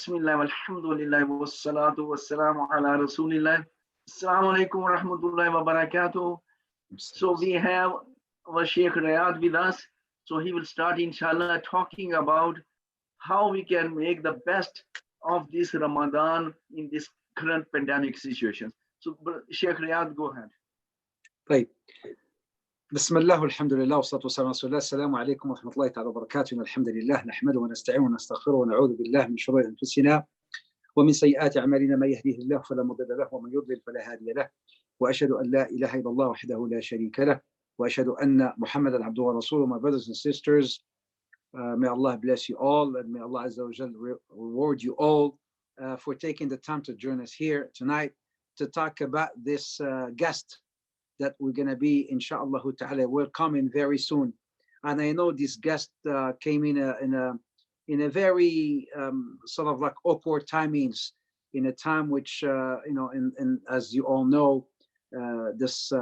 Bismillah, alhamdulillah, wassalatu wassalamu ala rasulillah. Assalamu alaikum wa rahmatullahi wa barakatuh. So we have our Sheikh Rayad with us. So he will start, inshallah, talking about how we can make the best of this Ramadan in this current pandemic situation. So Sheikh Rayad, go ahead. طيب بسم الله والحمد لله والصلاة والسلام على رسول الله. السلام عليكم ورحمة الله تعالى وبركاته. إن الحمد لله نحمده ونستعينه ونستغفره ونعوذ بالله من شرور أنفسنا ومن سيئات أعمالنا. من يهديه الله فلا مضل له ومن يضلل فلا هادي له. وأشهد أن لا إله إلا الله وحده لا شريك له وأشهد أن محمدا عبده ورسوله. My brothers and sisters, may Allah bless you all and may Allah Azza wa Jalla reward you all for taking the time to join us here tonight to talk about this guest that we're going to be, inshallah ta'ala, will come in very soon. And I know this guest came in a very sort of like awkward timings, in a time which, and as you all know, this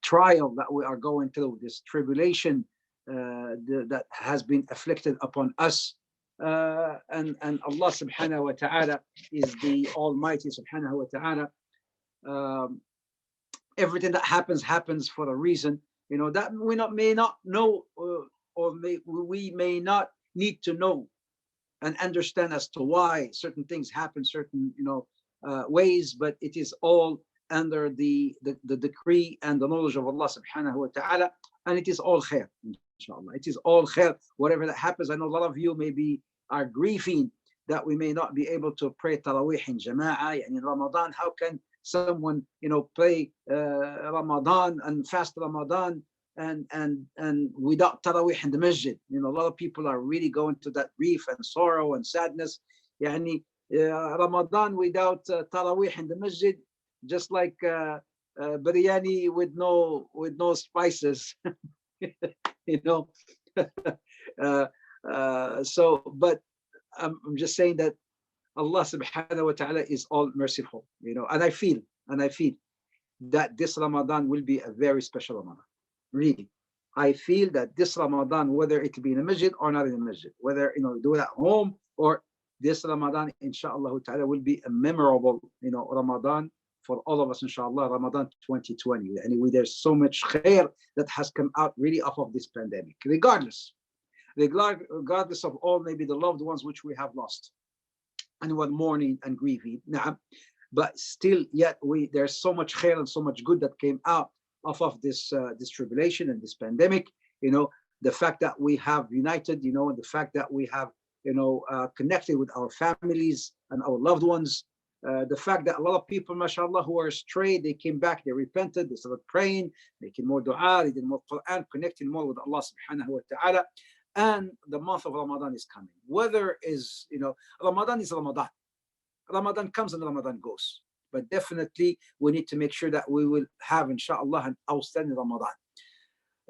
trial that we are going through, this tribulation that has been afflicted upon us. And Allah subhanahu wa ta'ala is the Almighty subhanahu wa ta'ala. Everything that happens for a reason, that we may not know, we may not need to know and understand as to why certain things happen, certain ways, but it is all under the decree and the knowledge of Allah subhanahu wa ta'ala, and it is all khair, inshallah. It is all khair, whatever that happens. I know a lot of you maybe are grieving that we may not be able to pray Taraweeh in Jama'ah and in Ramadan. How can someone pray Ramadan and fast Ramadan and without Taraweeh in the masjid? A lot of people are really going to that grief and sorrow and sadness. Ramadan without Taraweeh in the masjid, just like biryani with no spices. But I'm just saying that Allah subhanahu wa ta'ala is all merciful, and I feel that this Ramadan will be a very special Ramadan. Really, I feel that this Ramadan, whether it be in a masjid or not in a masjid, whether do it at home or this Ramadan, inshallah ta'ala, will be a memorable Ramadan for all of us, inshallah. Ramadan 2020. Anyway, there's so much khair that has come out really off of this pandemic, regardless of all maybe the loved ones which we have lost and one mourning and grieving. But still, yet there's so much khair and so much good that came out of this tribulation and this pandemic. The fact that we have united, and the fact that we have connected with our families and our loved ones. The fact that a lot of people, mashallah, who are astray, they came back, they repented, they started praying, making more dua, they did more Quran, connecting more with Allah subhanahu wa ta'ala. And the month of Ramadan is coming. Whether is, Ramadan is Ramadan. Ramadan comes and Ramadan goes. But definitely we need to make sure that we will have, inshallah, an outstanding Ramadan.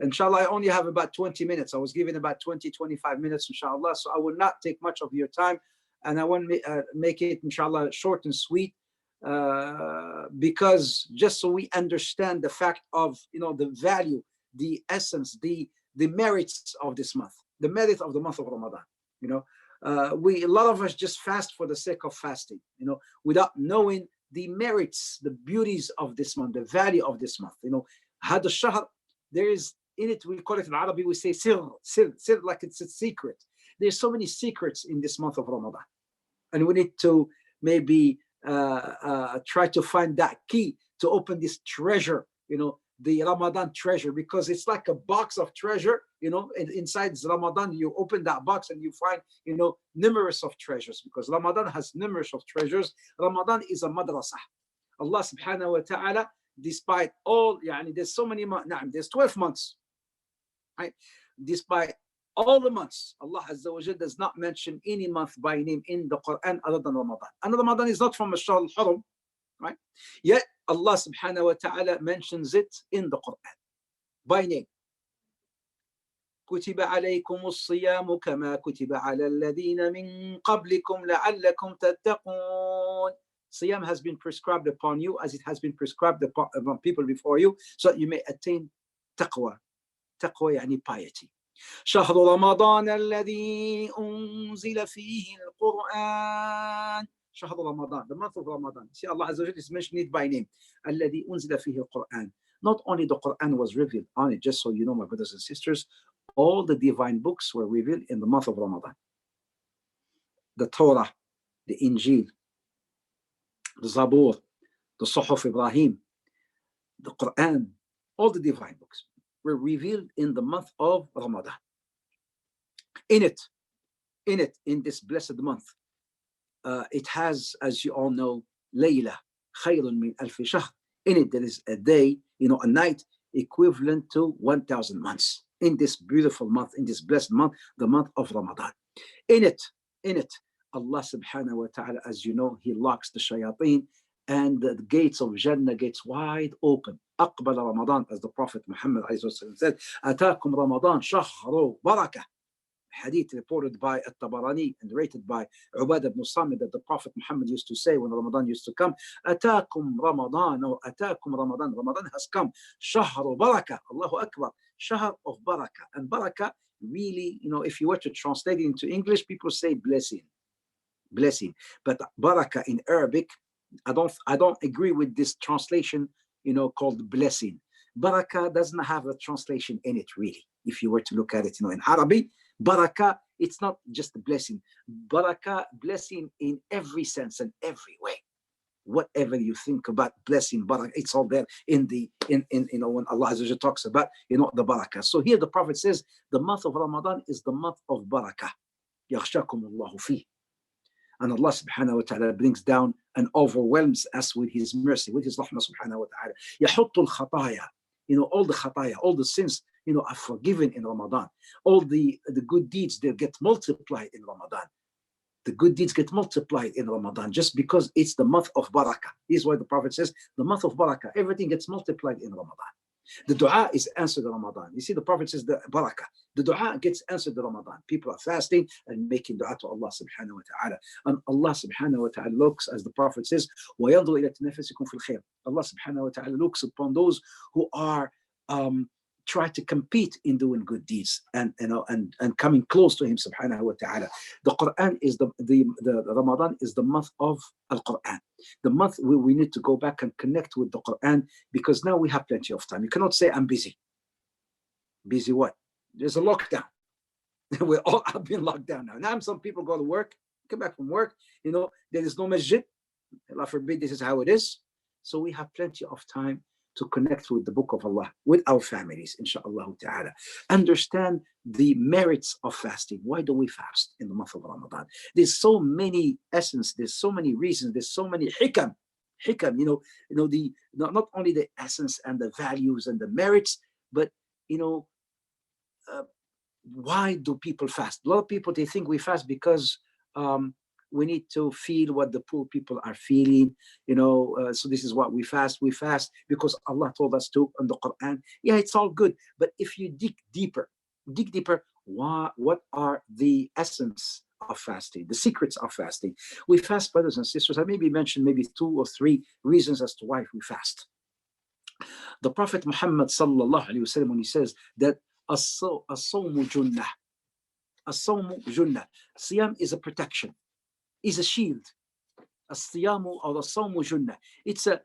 Inshallah, I only have about 20 minutes. I was given about 20-25 minutes, inshallah. So I will not take much of your time. And I want to make it, inshallah, short and sweet, because just so we understand the fact of, the value, the essence, the merits of this month, the merit of the month of Ramadan. A lot of us just fast for the sake of fasting, without knowing the merits, the beauties of this month, the value of this month. Had al-shahr, there is in it, we call it in Arabic, we say sir, like it's a secret. There's so many secrets in this month of Ramadan, and we need to maybe try to find that key to open this treasure, the Ramadan treasure, because it's like a box of treasure, inside Ramadan, you open that box and you find, numerous of treasures, because Ramadan has numerous of treasures. Ramadan is a madrasah. Allah subhanahu wa ta'ala, despite all, there's so many months, there's 12 months, right? Despite all the months, Allah Azza wa Jalla does not mention any month by name in the Quran other than Ramadan. And Ramadan is not from Ash-Shahr al-Haram, right? Yet Allah subhanahu wa ta'ala mentions it in the Quran by name. كتب عليكم الصيام كما كتب على الذين من قبلكم لعلكم تتقون. Siyam has been prescribed upon you as it has been prescribed upon people before you, so that you may attain taqwa. Taqwa yani piety. شهر رمضان الذي أنزل فيه القرآن. شهر Ramadan, the month of Ramadan. See, Allah Azza wa Jalla is mentioning it by name. الذي أنزل فيه القرآن. Not only the Quran was revealed on it, just so you know, my brothers and sisters, all the divine books were revealed in the month of Ramadan. The Torah, the Injil, the Zabur, the Suhuf Ibrahim, the Quran, all the divine books were revealed in the month of Ramadan. In in this blessed month, it has, as you all know, Layla, khayrun min alfi shahr. In it, there is a day, a night equivalent to 1,000 months. In this beautiful month, in this blessed month, the month of Ramadan. In it, Allah subhanahu wa ta'ala, as you know, He locks the shayateen, and the gates of Jannah gets wide open. أقبل Ramadan, as the Prophet Muhammad said, أتاكم Ramadan شهر بركة. Hadith reported by At-Tabarani and rated by Ubadah ibn Samit, that the Prophet Muhammad used to say when Ramadan used to come, أتاكم Ramadan, or أتاكم Ramadan, Ramadan has come, شهر بركة, Allahu Akbar, shahr of barakah. And barakah, really, if you were to translate it into English, people say blessing. But barakah in Arabic, I don't agree with this translation, called blessing. Barakah doesn't have a translation in it, really. If you were to look at it, in Arabic, barakah, it's not just a blessing. Barakah, blessing in every sense and every way. Whatever you think about blessing, barakah, it's all there in when Allah Azza wa Jalla talks about, the barakah. So here the Prophet says the month of Ramadan is the month of barakah. يغشاكم الله فيه. And Allah subhanahu wa ta'ala brings down and overwhelms us with His mercy, with His rahmah subhanahu wa ta'ala. يحط الخطايا, all the khataya, all the sins, are forgiven in Ramadan. All the good deeds, they get multiplied in Ramadan. The good deeds get multiplied in Ramadan just because it's the month of barakah. This is why the Prophet says the month of barakah, everything gets multiplied in Ramadan. The dua is answered in Ramadan. You see, the Prophet says the barakah. The dua gets answered in Ramadan. People are fasting and making dua to Allah subhanahu wa ta'ala. And Allah subhanahu wa ta'ala looks, as the Prophet says, وَيَنْظُرُ إِلَى تَنَافِسِكُمْ فِي الْخَيْرِ. Allah subhanahu wa ta'ala looks upon those who are try to compete in doing good deeds and coming close to Him subhanahu wa ta'ala. The Quran is the Ramadan is the month of Al-Quran. The month where we need to go back and connect with the Quran, because now we have plenty of time. You cannot say I'm busy. Busy what? There's a lockdown. We all have been locked down now. Now some people go to work, come back from work, there is no masjid. Allah forbid, this is how it is. So we have plenty of time to connect with the Book of Allah, with our families, inshaAllah ta'ala. Understand the merits of fasting. Why do we fast in the month of Ramadan? There's so many essence, there's so many reasons, there's so many hikam, not only the essence and the values and the merits, but why do people fast? A lot of people, they think we fast because we need to feel what the poor people are feeling, so this is what we fast. We fast because Allah told us to in the Quran. Yeah, it's all good. But if you dig deeper, what are the essence of fasting, the secrets of fasting? We fast, brothers and sisters. I maybe mentioned 2 or 3 reasons as to why we fast. The Prophet Muhammad sallallahu alaihi wasallam, when he says that as-sawmu junnah, as-sawmu junnah, siyam is a protection, is a shield. As-siyamu or as-sawmu junnah, it's a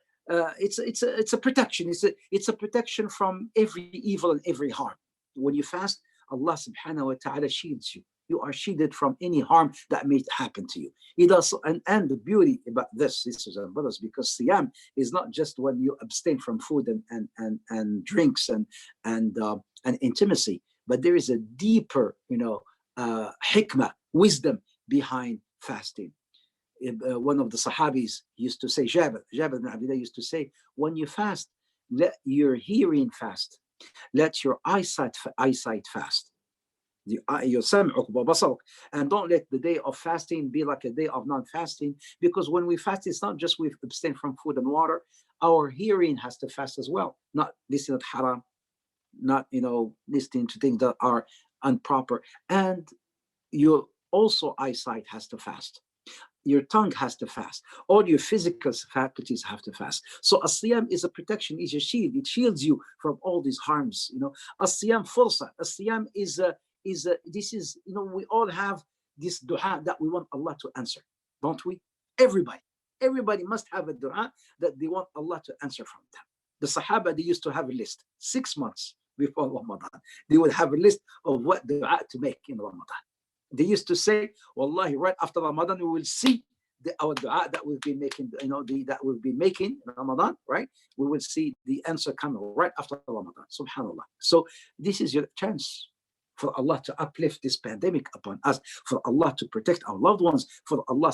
protection. It's a protection from every evil and every harm. When you fast, Allah subhanahu wa ta'ala shields you. You are shielded from any harm that may happen to you. It also, and the beauty about this, sisters and brothers, because siyam is not just when you abstain from food and drinks and intimacy, but there is a deeper, hikmah, wisdom behind fasting. One of the Sahabis used to say, Jabir ibn Abdullah used to say, when you fast, let your hearing fast, let your eyesight fast, and don't let the day of fasting be like a day of non-fasting, because when we fast, it's not just we abstain from food and water, our hearing has to fast as well, not listening to haram, not listening to things that are improper, and your also eyesight has to fast. Your tongue has to fast. All your physical faculties have to fast. So as-siyam is a protection, is a shield. It shields you from all these harms. As-siyam fursa. As-siyam is is this is, you know, we all have this dua that we want Allah to answer, don't we? Everybody must have a dua that they want Allah to answer from them. The Sahaba, they used to have a list 6 months before Ramadan. They would have a list of what dua to make in Ramadan. They used to say, Wallahi, right after Ramadan, we will see our dua that we've been making, you know, that we've been making in Ramadan, right? We will see the answer coming right after Ramadan. Subhanallah. So this is your chance for Allah to uplift this pandemic upon us, for Allah to protect our loved ones, for Allah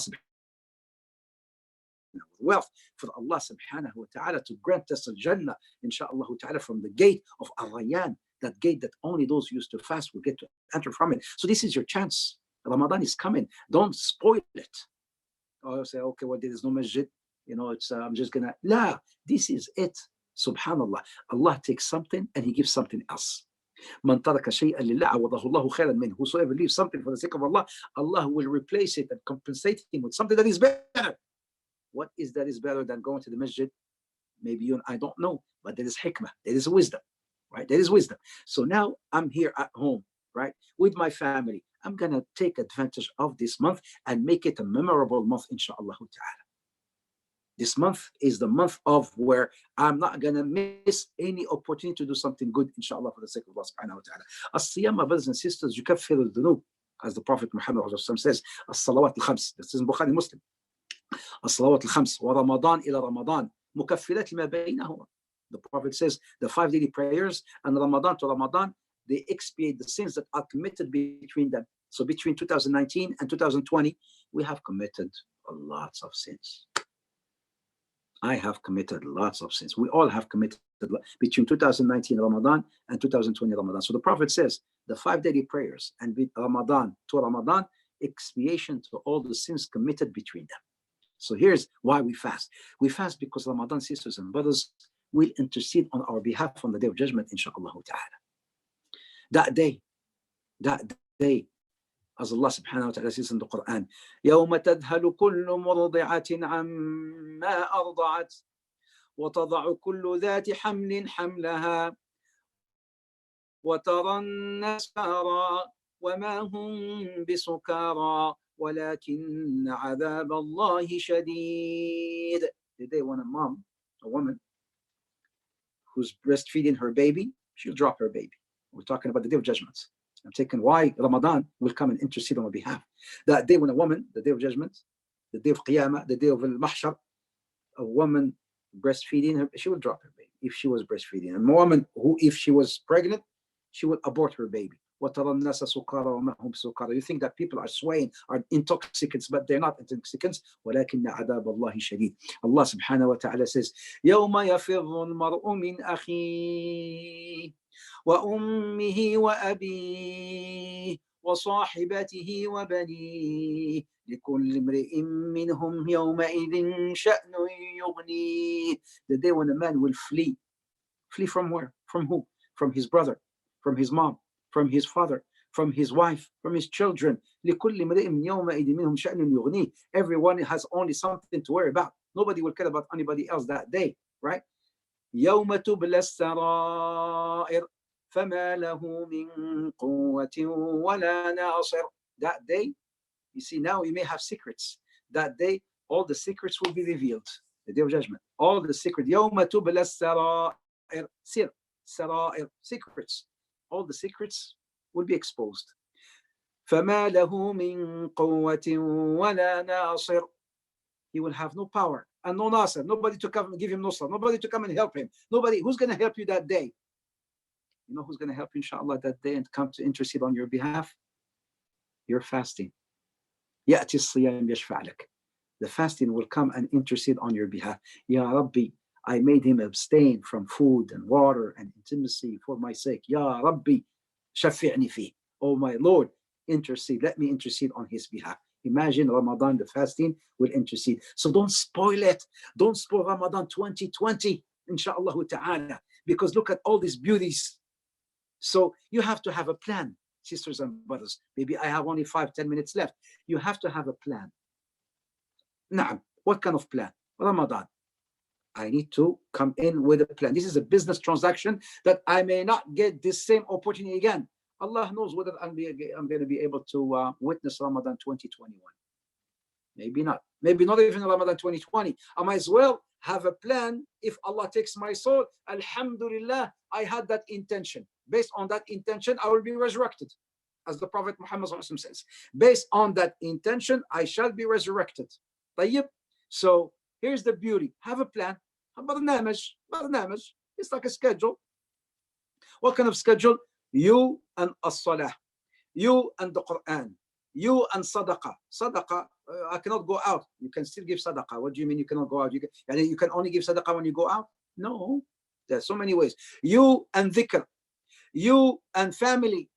wealth, for Allah subhanahu wa ta'ala to grant us al-Jannah, inshallah ta'ala, from the gate of Ar-Rayyan, that gate that only those who used to fast will get to enter from it. So this is your chance. Ramadan is coming. Don't spoil it. Or say, okay, well, there is no masjid. You know, it's I'm just gonna. La, this is it. Subhanallah. Allah takes something and He gives something else. Man taraka shay'an lillah awadahu Allahu khayran min. Whosoever leaves something for the sake of Allah, Allah will replace it and compensate him with something that is better. What is that is better than going to the masjid? Maybe you and I don't know, but there is hikmah, there is wisdom, right? There is wisdom. So now I'm here at home, right, with my family. I'm gonna take advantage of this month and make it a memorable month, inshallah ta'ala. This month is the month of where I'm not gonna miss any opportunity to do something good, inshallah, for the sake of Allah subhanahu wa ta'ala. As-siyam, my brothers and sisters, yukaffiru al-dhunub, as the Prophet Muhammad says, as-salawat al-khams. This is in Bukhari Muslim. الصلوات الخمس ورمضان إلى رمضان مكفلات لما بينهما. The Prophet says the 5 daily prayers and Ramadan to Ramadan, they expiate the sins that are committed between them. So between 2019 and 2020, we have committed lots of sins. I have committed lots of sins. We all have committed between 2019 Ramadan and 2020 Ramadan. So the Prophet says the 5 daily prayers and Ramadan to Ramadan, expiation to all the sins committed between them. So here's why we fast. We fast because Ramadan, sisters and brothers, will intercede on our behalf on the day of judgment, inshallah ta'ala. That day, as Allah subhanahu wa ta'ala says in the Quran, يَوْمَ تَذْهَلُ كُلُّ مُرْضِعَةٍ عَمَّا أَرْضَعَتْ وَتَضَعُ كُلُّ ذَاتِ حَمْلٍ حَمْلَهَا وَتَرَى النَّاسَ سُكَارَى وَمَا هُمْ بِسُكَارَى وَلَكِنَّ عَذَابَ اللَّهِ شَدِيدٌ. The day when a woman who's breastfeeding her baby, she'll drop her baby. We're talking about the day of judgment. I'm taking why Ramadan will come and intercede on our behalf. That day when a woman, the day of judgment, the day of Qiyamah, the day of Al-Mahshar, a woman breastfeeding her, she will drop her baby if she was breastfeeding. And a woman who, if she was pregnant, she would abort her baby. You think that people are swaying, are intoxicants, but they're not intoxicants. ولكن عذاب الله شديد. Allah subhanahu wa ta'ala says, يوم يفر المرء من أخيه وأمه وأبيه وصاحبته وبنيه لكل امرئ منهم يومئذ شأن يغنيه. The day when a man will flee. Flee from where? From who? From his brother, from his mom, from his father, from his wife, from his children. Everyone has only something to worry about. Nobody will care about anybody else that day, right? يوم تبلى السرائر فما له من قوة ولا ناصر. That day, you see, now you may have secrets. That day, all the secrets will be revealed. The day of judgment. All the secrets. يوم تبلى السرائر. سرائر, secrets. All the secrets will be exposed. فما له من قوة ولا ناصر. He will have no power and no nasr. Nobody to come and give him nusra. Nobody to come and help him. Nobody. Who's going to help you that day? You know who's going to help you, inshallah, that day and come to intercede on your behalf? You're fasting. يأتي الصيام يشفع لك. The fasting will come and intercede on your behalf. Ya Rabbi, I made him abstain from food and water and intimacy for my sake. Ya Rabbi, shafi'ni fi. Oh my Lord, intercede. Let me intercede on his behalf. Imagine Ramadan, the fasting will intercede. So don't spoil it. Don't spoil Ramadan 2020, inshallah ta'ala. Because look at all these beauties. So you have to have a plan, sisters and brothers. Maybe I have only 5-10 minutes left. You have to have a plan. Na'am. What kind of plan? Ramadan. I need to come in with a plan. This is a business transaction that I may not get this same opportunity again. Allah knows whether I'm going to be able to witness Ramadan 2021. Maybe not. Maybe not even Ramadan 2020. I might as well have a plan. If Allah takes my soul, Alhamdulillah, I had that intention. Based on that intention, I will be resurrected. As the Prophet Muhammad says, based on that intention, I shall be resurrected. طيب? So here's the beauty. Have a plan. برنامج. It's like a schedule. What kind of schedule? You and as-salah. You and the Quran. You and sadaqah. Sadaqah, I cannot go out. You can still give sadaqah. What do you mean you cannot go out? You can only give sadaqah when you go out? No. There's so many ways. You and dhikr. You and family.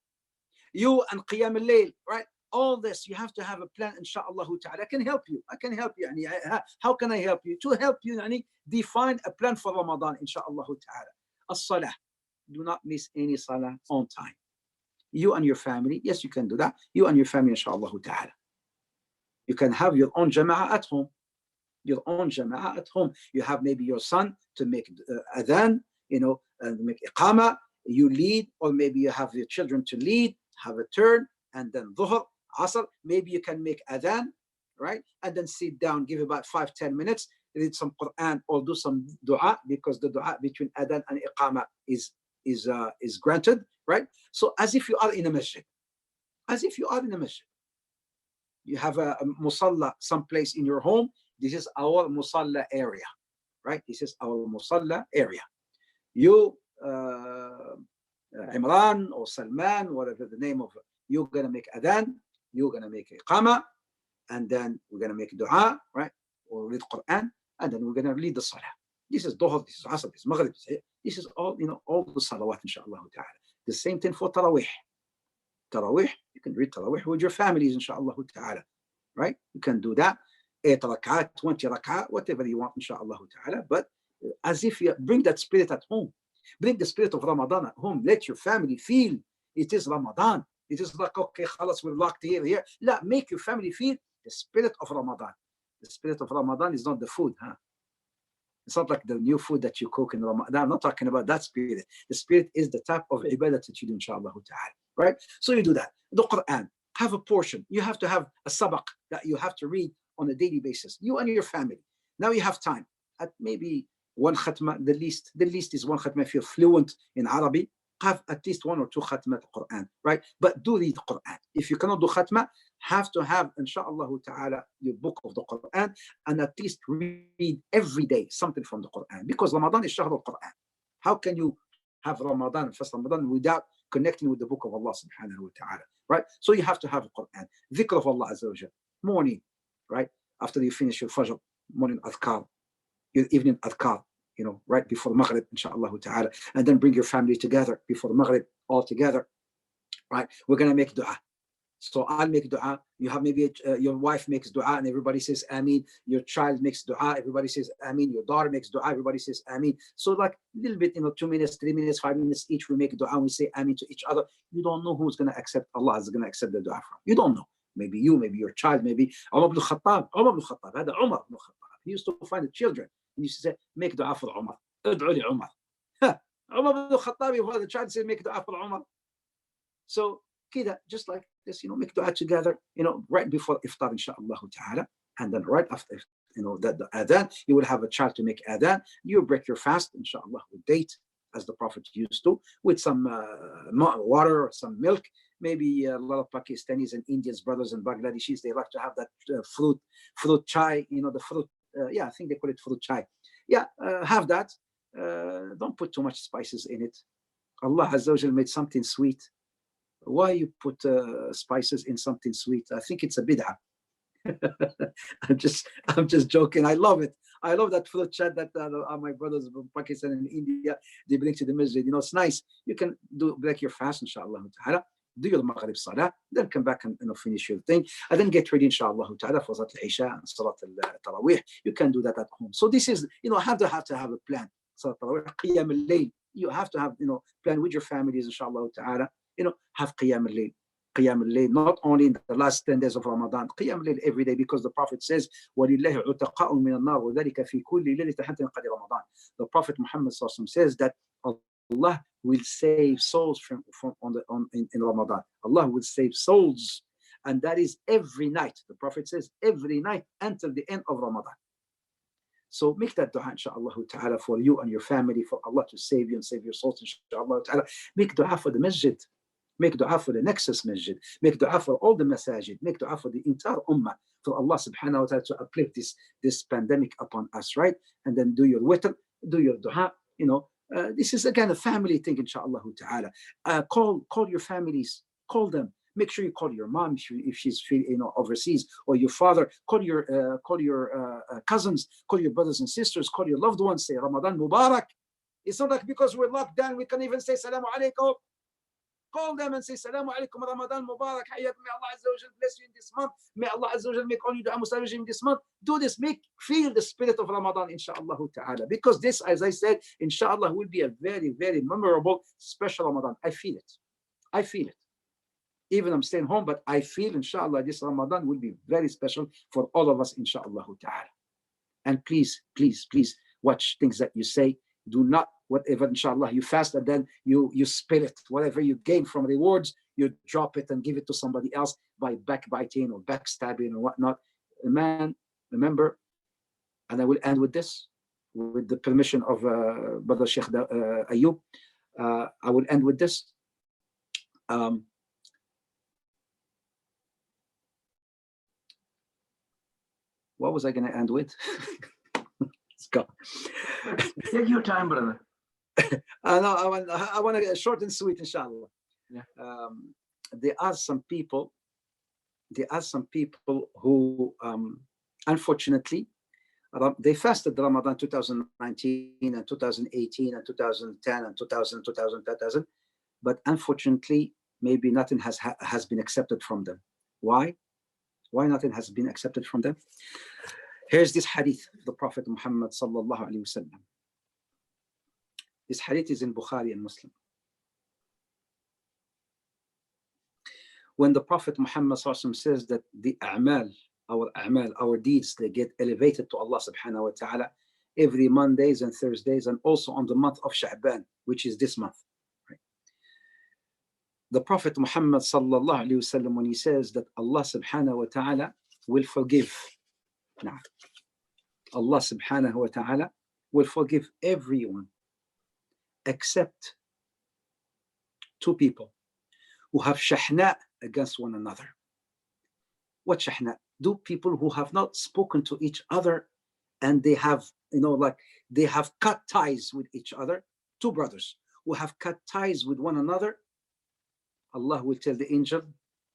You and qiyam al-layl, right? All this, you have to have a plan, inshallah ta'ala. I can help you. How can I help you? To help you, define a plan for Ramadan, inshallah ta'ala. As-salah. Do not miss any salah on time. You and your family, yes, you can do that. You and your family, inshallah ta'ala. You can have your own jama'ah at home. You have maybe your son to make adhan, and make iqama. You lead, or maybe you have your children to lead, have a turn, and then dhuhr, asr. Maybe you can make adhan, right? And then sit down, give about 5-10 minutes, read some Quran or do some dua, because the dua between adhan and iqama is granted, right? So as if you are in a masjid. You have a musalla someplace in your home. This is our musalla area, right? This is our musalla area. You, Imran or Salman, whatever the name of it, you're going to make adhan, you're going to make iqama, and then we're going to make dua, right? Or read Quran, and then we're going to lead the salah. This is dhuhr, this is asr, this is maghrib. This is all, all the salawat, inshallah ta'ala. The same thing for tarawih. Tarawih, you can read tarawih with your families, inshallah ta'ala, right? You can do that. 8 rak'at, 20 rak'at, whatever you want, inshallah ta'ala. But as if you bring that spirit at home. Bring the spirit of Ramadan at home. Let your family feel it is Ramadan. It is like, okay, khalas, we're locked here. Make your family feel the spirit of Ramadan. The spirit of Ramadan is not the food, huh? It's not like the new food that you cook in Ramadan. I'm not talking about that spirit. The spirit is the type of ibadah that you do, inshallah ta'ala, right? So you do that. The Quran, have a portion. You have to have a sabaq that you have to read on a daily basis. You and your family. Now you have time. At maybe one khatma, the least is one khatma. If you're fluent in Arabic, have at least 1 or 2 khatma Quran, right? But do read Quran. If you cannot do khatma, have to have, inshallah ta'ala, your book of the Quran, and at least read every day something from the Quran, because Ramadan is Shahr al-Quran. How can you have Ramadan, first Ramadan, without connecting with the book of Allah subhanahu wa ta'ala, right? So you have to have a Quran, dhikr of Allah azza wa jal, morning, right? After you finish your fajr, morning adhkar, your evening adhkar, right before Maghrib, inshallah ta'ala, and then bring your family together before Maghrib, all together, right? We're going to make dua. So I'll make dua. You have maybe your wife makes dua and everybody says Ameen. Your child makes dua, everybody says Ameen. Your daughter makes dua, everybody says Ameen. So like a little bit, 2 minutes, 3 minutes, 5 minutes each, we make dua and we say Ameen to each other. You don't know who's going to accept, Allah is going to accept the dua from. You don't know. Maybe you, maybe your child, maybe Umar ibn Khattab. He used to find the children. He used to say, make dua for Umar. Ud'u li Umar. Umar ibn Khattab, the child said, make dua for Umar. So, just like this, make dua together, right before iftar, inshallah ta'ala. And then right after, the adhan, you will have a child to make adhan. You break your fast, inshallah, with date, as the Prophet used to, with some water or some milk. Maybe a lot of Pakistanis and Indians, brothers and Bangladeshis, they like to have that fruit chai, the fruit, I think they call it fruit chai. Have that. Don't put too much spices in it. Allah Azza wa Jal made something sweet. Why you put spices in something sweet? I think it's a bid'ah. I'm just joking. I love it. I love that fruit chat that my brothers from Pakistan and India, they bring to the masjid. It's nice. You can break your fast, inshallah ta'ala. Do your Maghrib Salah, then come back and finish your thing, and then get ready, inshallah ta'ala, for Salat al-Isha and Salat al-Tarawih. You can do that at home. So this is, have to have a plan. Salat al-Tarawih, Qiyam al-Layl. You have to have, plan with your families, inshallah ta'ala. Have Qiyam al-Layl. Qiyam al-Layl, not only in the last 10 days of Ramadan, Qiyam al-Layl every day, because the Prophet says, وَلِلَّهِ عُتَقَاءٌ مِنَ النَّارِ وَذَلِكَ فِي كُلِّ لَيْلَةٍ حَتَّى يَنْقَضِيَ رَمَضَان. The Prophet Muhammad says that Allah will save souls in Ramadan. Allah will save souls. And that is every night. The Prophet says every night until the end of Ramadan. So make that dua, inshaAllah ta'ala, for you and your family, for Allah to save you and save your souls, inshaAllah ta'ala. Make dua for the masjid. Make dua for the Nexus Masjid. Make dua for all the masajid. Make dua for the entire ummah. For Allah subhanahu wa ta'ala to uplift this pandemic upon us, right? And then do your witr, do your dua. This is again a family thing, inshaAllah ta'ala. Call your families. Call them. Make sure you call your mom if she's overseas, or your father. Call your cousins. Call your brothers and sisters. Call your loved ones. Say Ramadan Mubarak. It's not like because we're locked down we can even say Salamu Alaikum. Call them and say Salamu Alaikum Ramadan Mubarak. May Allah Azza wa Jal bless you in this month. May Allah Azza wa Jal make all you dua mustajab in this month. Do this. Feel the spirit of Ramadan, inshaAllah ta'ala. Because this, as I said, inshaAllah, will be a very, very memorable, special Ramadan. I feel it. I feel it. Even I'm staying home, but I feel, inshaAllah, this Ramadan will be very special for all of us, inshaAllah ta'ala. And please, please, please watch things that you say. Do not, whatever, inshallah, you fast and then you spill it. Whatever you gain from rewards, you drop it and give it to somebody else by backbiting or backstabbing or whatnot. Man, remember, and I will end with this, with the permission of Brother Sheikh Ayub. I will end with this. What was I going to end with? Let's go. Take your time, brother. I want to get short and sweet, inshallah. Yeah. There are some people who, unfortunately, they fasted Ramadan 2019 and 2018 and 2010 and 2000, but unfortunately, maybe nothing has been accepted from them. Why? Why nothing has been accepted from them? Here's this hadith of the Prophet Muhammad sallallahu alaihi wasallam. This hadith is in Bukhari and Muslim. When the Prophet Muhammad sallallahu alaihi wasallam says that the our deeds, they get elevated to Allah subhanahu wa ta'ala every Mondays and Thursdays, and also on the month of Sha'ban, which is this month. Right? The Prophet Muhammad sallallahu alaihi wasallam, when he says that Allah subhanahu wa ta'ala will forgive, now, Allah subhanahu wa ta'ala will forgive everyone except two people who have shahna against one another. What shahna? Do people who have not spoken to each other and they have, they have cut ties with each other. Two brothers who have cut ties with one another. Allah will tell the angel,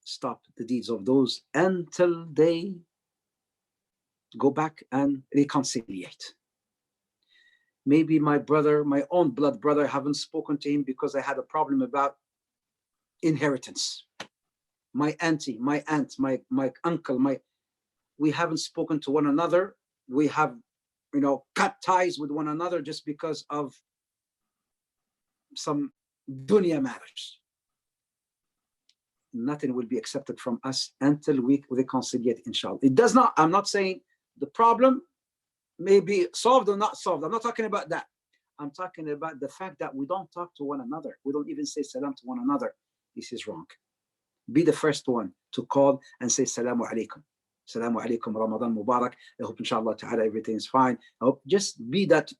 stop the deeds of those until they go back and reconciliate. Maybe my brother, my own blood brother, haven't spoken to him because I had a problem about inheritance. My auntie, my aunt, my uncle, we haven't spoken to one another. We have, cut ties with one another just because of some dunya matters. Nothing will be accepted from us until we reconciliate, inshallah. It does not, I'm not saying the problem may be solved or not solved. I'm not talking about that. I'm talking about the fact that we don't talk to one another. We don't even say salam to one another. This is wrong. Be the first one to call and say Salamu Alaikum. Salamu Alaikum, Ramadan Mubarak. I hope inshallah ta'ala everything is fine. I hope just be that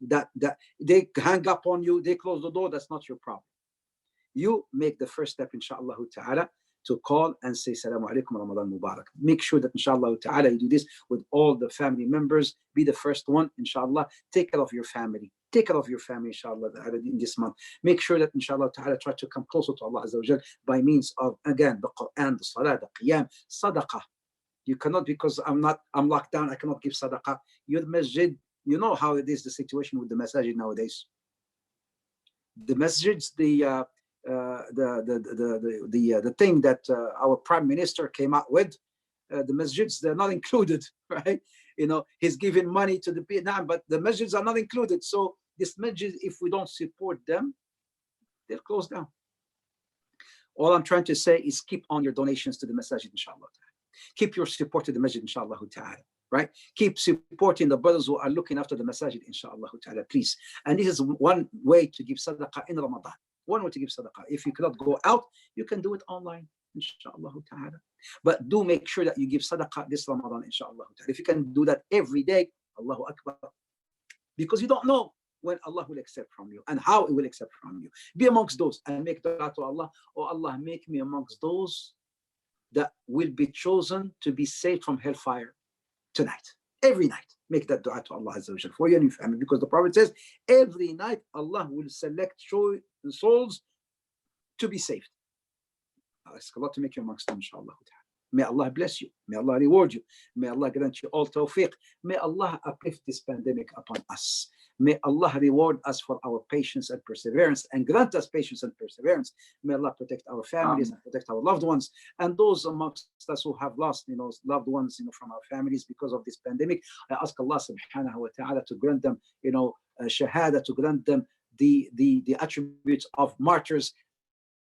they hang up on you, they close the door, that's not your problem. You make the first step, inshallah ta'ala, to call and say Salamu Alaikum, Ramadan Mubarak. Make sure that inshallah ta'ala you do this with all the family members. Be the first one, inshallah. Take care of your family. Take care of your family, inshallah, in this month. Make sure that, inshallah ta'ala, try to come closer to Allah Azza wa Jal by means of, again, the Quran, the Salah, the Qiyam, Sadaqah. You cannot, because I'm locked down, I cannot give Sadaqah. Your masjid, you know how it is, the situation with the masjid nowadays. The masjids, the thing that our Prime Minister came out with, the masjids, they're not included, right? He's giving money to the Vietnam, but the masjids are not included. So this masjid, if we don't support them, they'll close down. All I'm trying to say is keep on your donations to the masjid, inshallah. Keep your support to the masjid, inshallah ta'ala. right? Keep supporting the brothers who are looking after the masajid, inshallah ta'ala, please. And this is one way to give sadaqah in Ramadan. One way to give sadaqah. If you cannot go out, you can do it online, inshallah ta'ala. But do make sure that you give sadaqah this Ramadan, inshallah ta'ala. If you can do that every day, Allahu Akbar. Because you don't know when Allah will accept from you and how He will accept from you. Be amongst those and make dua to Allah. Oh Allah, make me amongst those that will be chosen to be saved from hellfire tonight. Every night, make that dua to Allah Azza wa Jal for you and your family, because the Prophet says every night Allah will select souls to be saved. I ask Allah to make you amongst them, inshallah. May Allah bless you. May Allah reward you. May Allah grant you all tawfiq. May Allah uplift this pandemic upon us. May Allah reward us for our patience and perseverance and grant us patience and perseverance. May Allah protect our families and protect our loved ones. And those amongst us who have lost, loved ones, from our families because of this pandemic, I ask Allah subhanahu wa ta'ala to grant them, shahada, to grant them the attributes of martyrs.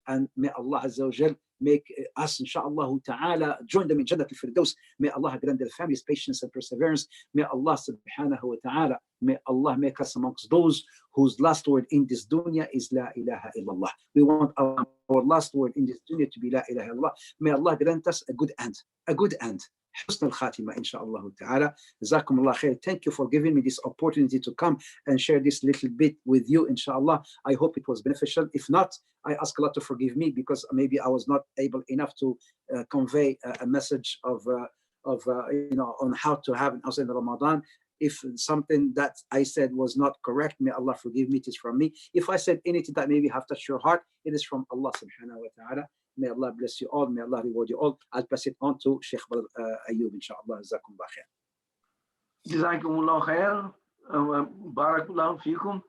And may Allah Azza wa Jal make us, inshallah ta'ala, join them in Jannat al-Firdaus. May Allah grant their families patience and perseverance. May Allah subhanahu wa ta'ala, may Allah make us amongst those whose last word in this dunya is La ilaha illallah. We want our last word in this dunya to be La ilaha illallah. May Allah grant us a good end. A good end. Husn al-Khatima, inshallah ta'ala. Jazakumullah khair. Thank you for giving me this opportunity to come and share this little bit with you, inshallah. I hope it was beneficial. If not, I ask Allah to forgive me, because maybe I was not able enough to convey a message of on how to have an house in Ramadan. If something that I said was not correct, may Allah forgive me. It is from me. If I said anything that maybe have touched your heart, it is from Allah subhanahu wa ta'ala. May Allah bless you all. May Allah reward you all. I'll pass it on to Sheikh Ayub, inshallah. Jazakumullah khair. Jazakumullah khair. Barakallahu feekum.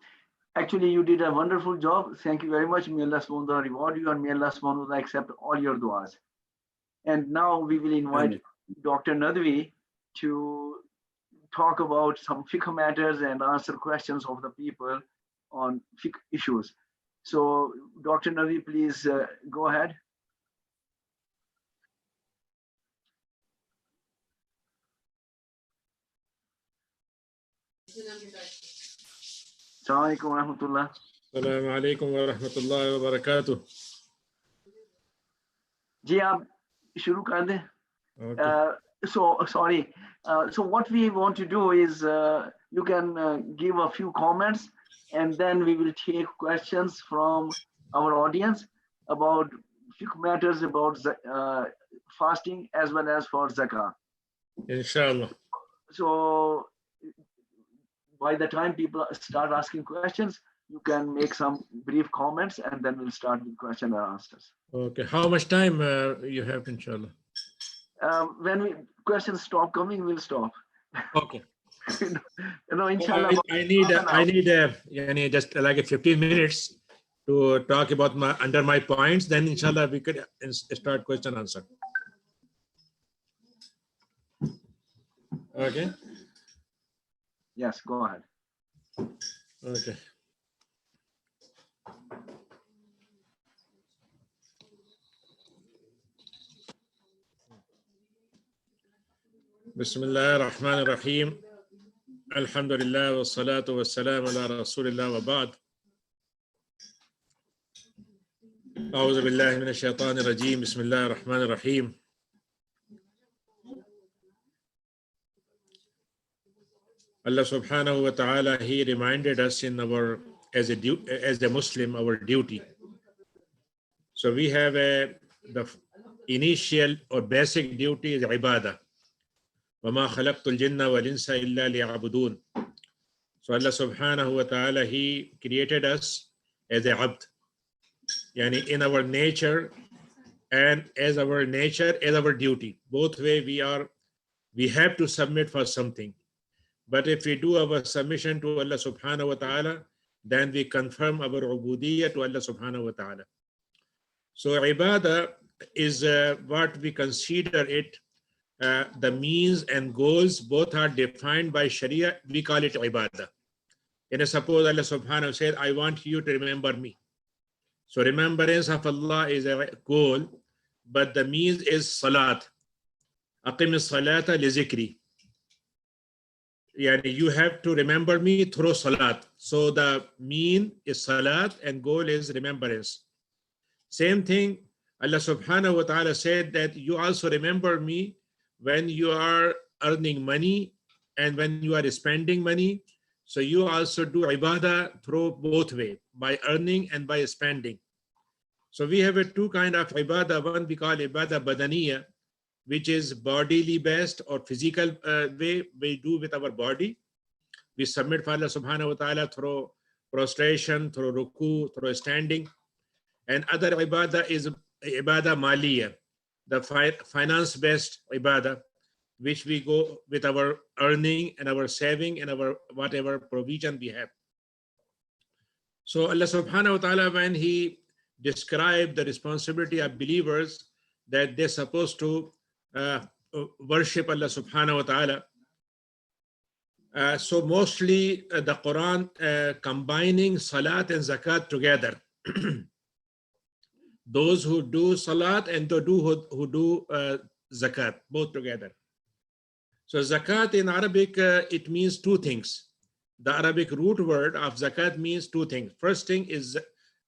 Actually, you did a wonderful job. Thank you very much. May Allah subhanahu wa ta'ala reward you, and may Allah subhanahu wa ta'ala accept all your du'as. And now we will invite Dr. Nadwi to talk about some fiqh matters and answer questions of the people on fiqh issues. So, Dr. Nadwi, please go ahead. Assalamu alaikum wa rahmatullah. Assalamu alaikum wa rahmatullahi wa barakatuh. जी आप शुरू कर दें. So what we want to do is you can give a few comments, and then we will take questions from our audience about fiqh matters, about fasting as well as for zakah. Inshallah. So by the time people start asking questions, you can make some brief comments, and then we'll start with question and answers. Okay. How much time you have, inshallah? When questions stop coming, we'll stop. Okay. Inshallah. I need just like 15 minutes to talk about my points. Then inshallah we could start question answer. Okay. Yes, go ahead. Okay. Bismillah ar-Rahman ar-Rahim. Alhamdulillah wa salatu wa salam ala Rasulillah wa ba'd. A'udhu billahi minash shaitanir rajim. Bismillah ar-Rahman ar-Rahim. Allah subhanahu wa ta'ala, He reminded us in our, as a Muslim, our duty. So we have the initial or basic duty is ibadah. وَمَا خَلَقْتُ الْجِنَّ وَالْإِنسَ إِلَّا لِيَعْبُدُونَ. So Allah subhanahu wa ta'ala, He created us as a abd. Yani in our nature and as our duty. Both way we have to submit for something. But if we do our submission to Allah subhanahu wa ta'ala, then we confirm our ubudiyyah to Allah subhanahu wa ta'ala. So ibadah is what we consider it, the means and goals both are defined by Sharia. We call it ibadah. And suppose Allah subhanahu wa ta'ala said, I want you to remember me. So remembrance of Allah is a goal, but the means is salat. Aqim as-salata li zikri. Yeah, you have to remember me through salat. So the mean is salat and goal is remembrance. Same thing, Allah subhanahu wa ta'ala said that you also remember me when you are earning money and when you are spending money. So you also do ibadah through both way, by earning and by spending. So we have a two kind of ibadah. One we call ibadah badaniya, which is bodily based or physical way we do with our body. We submit for Allah subhanahu wa ta'ala through prostration, through ruku, through standing. And other ibadah is ibadah maliya, the finance based ibadah, which we go with our earning and our saving and our whatever provision we have. So Allah subhanahu wa ta'ala, when he described the responsibility of believers that they're supposed to worship Allah subhanahu wa ta'ala, so mostly the Quran combining salat and zakat together. Those who do salat and who do zakat, both together. So zakat in Arabic, it means two things. The Arabic root word of zakat means two things. First thing is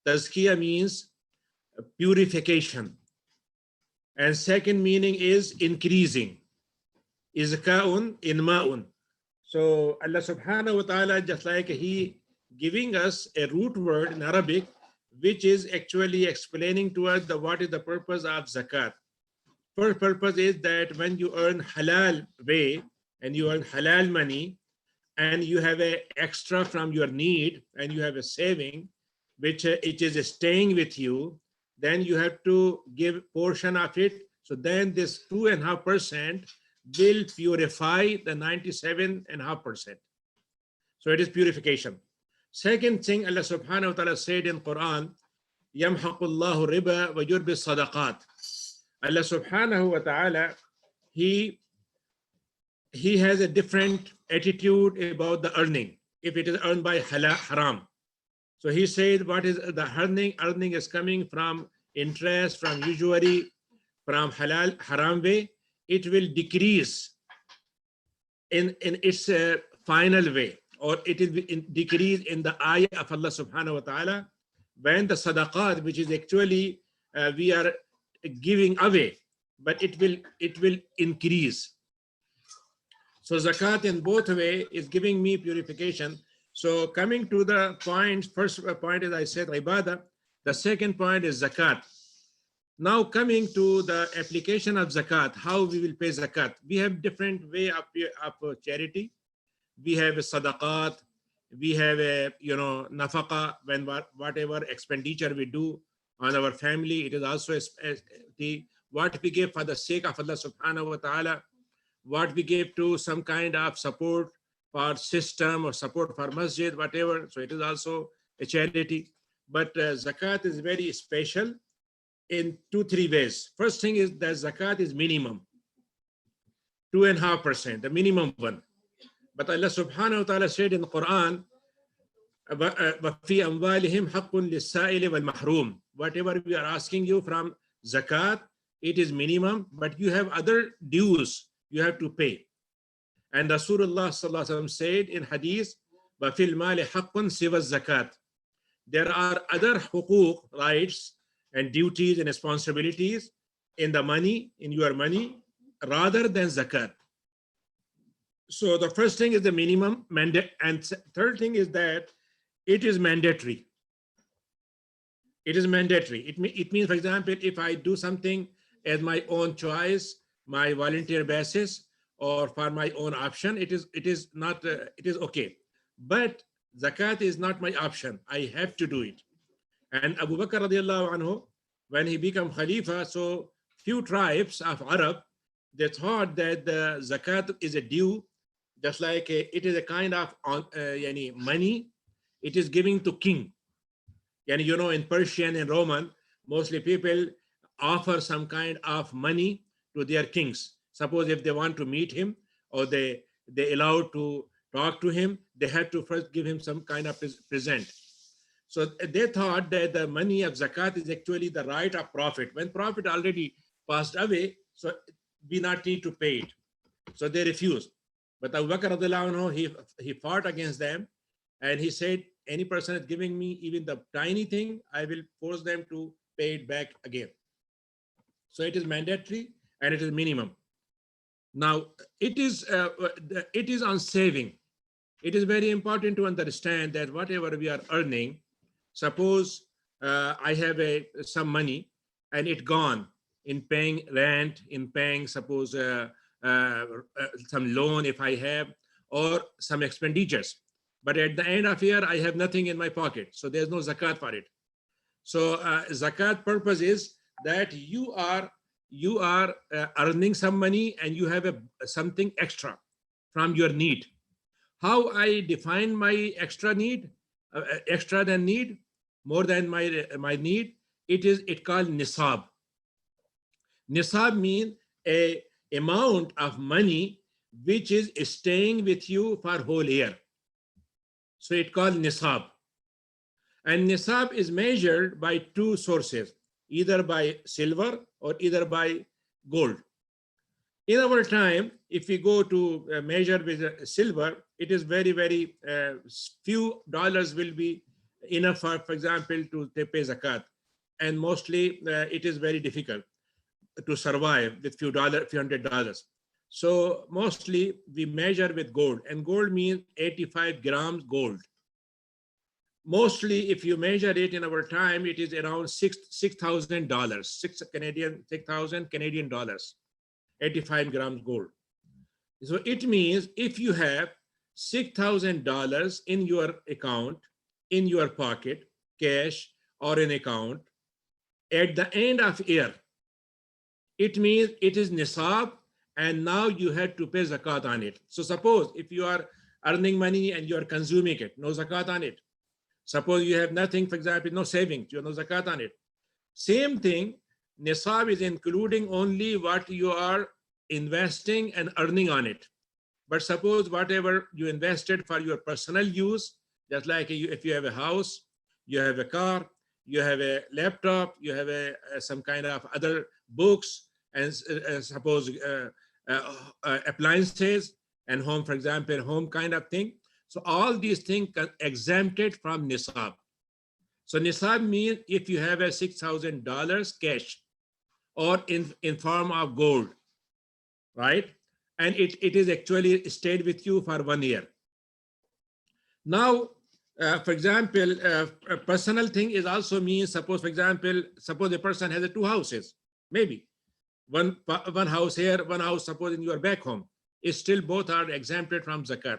tazkiyah, means purification. And second meaning is increasing. Izka'un inma'un. So Allah subhanahu wa ta'ala, just like he giving us a root word in Arabic, which is actually explaining to us what is the purpose of zakat. First purpose is that when you earn halal way and you earn halal money and you have an extra from your need and you have a saving, which it is staying with you, then you have to give portion of it. So then this 2.5% will purify the 97.5%. So it is purification. Second thing, Allah subhanahu wa ta'ala said in Quran, يَمْحَقُ اللَّهُ الرِّبَا وَيُرْبِي الصَّدَقَاتِ. Allah subhanahu wa ta'ala, he has a different attitude about the earning, if it is earned by haram. So he said, what is the earning? Earning is coming from interest, from usury, from halal, haram way. It will decrease in its final way, or it will decrease in the eye of Allah subhanahu wa ta'ala when the sadaqat, which is actually we are giving away, but it will increase. So zakat in both way is giving me purification. So coming to the point, first point is I said ibadah. The second point is zakat. Now coming to the application of zakat, how we will pay zakat. We have different way of charity. We have a sadaqat. We have a nafaqa, when whatever expenditure we do on our family, it is also what we give for the sake of Allah subhanahu wa ta'ala, what we give to some kind of support for system or support for masjid, whatever. So it is also a charity. But zakat is very special in 2-3 ways. First thing is that zakat is minimum, 2.5%, the minimum one. But Allah subhanahu wa ta'ala said in the Quran, وَفِي أَمْوَالِهِمْ حَقٌّ لِلسَّائِلِ وَالْمَحْرُومِ. Whatever we are asking you from zakat, it is minimum, but you have other dues you have to pay. And Rasulullah sallallahu alaihi wasallam said in hadith, وَفِي الْمَالِ حَقٌّ سِوَى الزَّكَاةِ. There are other huquq, rights and duties and responsibilities in the money, in your money, rather than zakat. So the first thing is the minimum mandate, and third thing is that it is mandatory. It is mandatory. It means, for example, if I do something as my own choice, my volunteer basis, or for my own option, it is not. It is okay. But zakat is not my option. I have to do it. And Abu Bakr radiallahu anhu, when he became Khalifa, so few tribes of Arab, they thought that the zakat is a due, just like it is a kind of money. It is giving to king. And in Persian and Roman, mostly people offer some kind of money to their kings. Suppose if they want to meet him or they allowed to talk to him, they had to first give him some kind of present. So they thought that the money of zakat is actually the right of prophet. When prophet already passed away, so we not need to pay it. So they refused. But Abu Bakr radiallahu anhu, he fought against them, and he said, any person is giving me even the tiny thing, I will force them to pay it back again. So it is mandatory and it is minimum. Now it is on saving. It is very important to understand that whatever we are earning, suppose I have some money and it gone in paying rent, in paying suppose some loan if I have, or some expenditures. But at the end of year, I have nothing in my pocket. So there's no zakat for it. So zakat purpose is that you are earning some money and you have something extra from your need. How I define my extra need, extra than need, more than my need, it called nisab. Nisab means a amount of money which is staying with you for whole year. So it called nisab. And nisab is measured by two sources, either by silver or either by gold. In our time, if we go to measure with silver, it is very, very few dollars will be enough for example, to pay zakat. And mostly it is very difficult to survive with few $100. So mostly we measure with gold, and gold means 85 grams gold. Mostly if you measure it in our time, it is around $6,000, 6,000 Canadian dollars, 85 grams gold. So it means if you have $6,000 in your account, in your pocket, cash or an account, at the end of year, it means it is nisab, and now you have to pay zakat on it. So suppose if you are earning money and you are consuming it, no zakat on it. Suppose you have nothing, for example, no savings, you have no zakat on it. Same thing, nisab is including only what you are investing and earning on it. But suppose whatever you invested for your personal use, just like if you have a house, you have a car, you have a laptop, you have some kind of other books, and suppose appliances and home, for example, home kind of thing. So all these things are exempted from nisab. So nisab means if you have a $6,000 cash or in form of gold, right? And it is actually stayed with you for 1 year. Now, for example, a personal thing is also means, suppose, for example, suppose a person has 2 houses, maybe one house here, one house, suppose in your back home, is still both are exempted from zakat.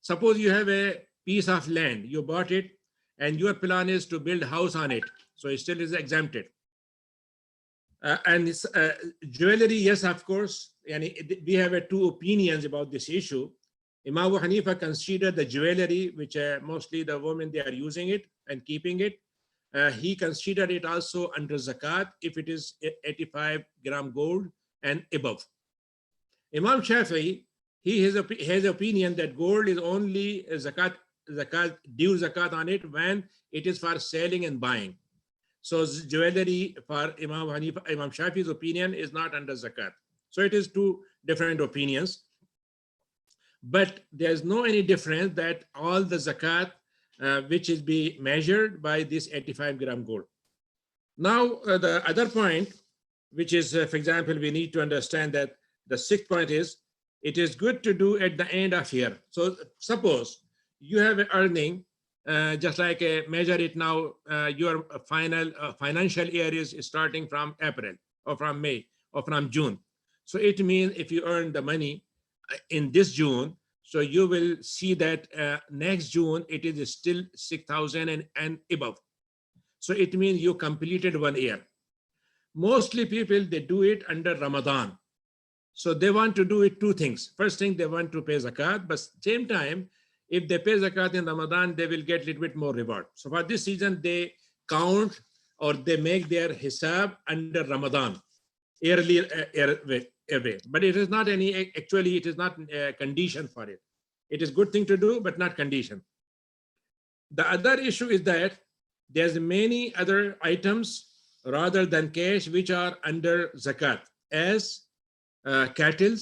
Suppose you have a piece of land, you bought it, and your plan is to build a house on it, so it still is exempted. And it's, jewelry, yes, of course. And we have 2 opinions about this issue. Imam Abu Hanifa considered the jewelry, which mostly the women, they are using it and keeping it. He considered it also under zakat if it is 85 gram gold and above. Imam Shafi'i, he has opinion that gold is only due zakat on it when it is for selling and buying. So jewelry for Imam Shafi'i's opinion is not under zakat. So it is 2 different opinions. But there's no any difference that all the zakat which is be measured by this 85 gram gold. Now the other point, which is for example, we need to understand that the 6th point is, it is good to do at the end of year. So suppose you have an earning, just like measure it now, your final financial year is starting from April or from May or from June. So it means if you earn the money in this June, so you will see that next June it is still 6,000 and above. So it means you completed 1 year. Mostly people, they do it under Ramadan. So they want to do it 2 things. First thing, they want to pay zakat, but same time, if they pay zakat in Ramadan, they will get a little bit more reward. So for this reason, they count or they make their hisab under Ramadan, yearly away. But it is not any, actually, it is not a condition for it. It is good thing to do, but not condition. The other issue is that there's many other items rather than cash which are under zakat, as cattle,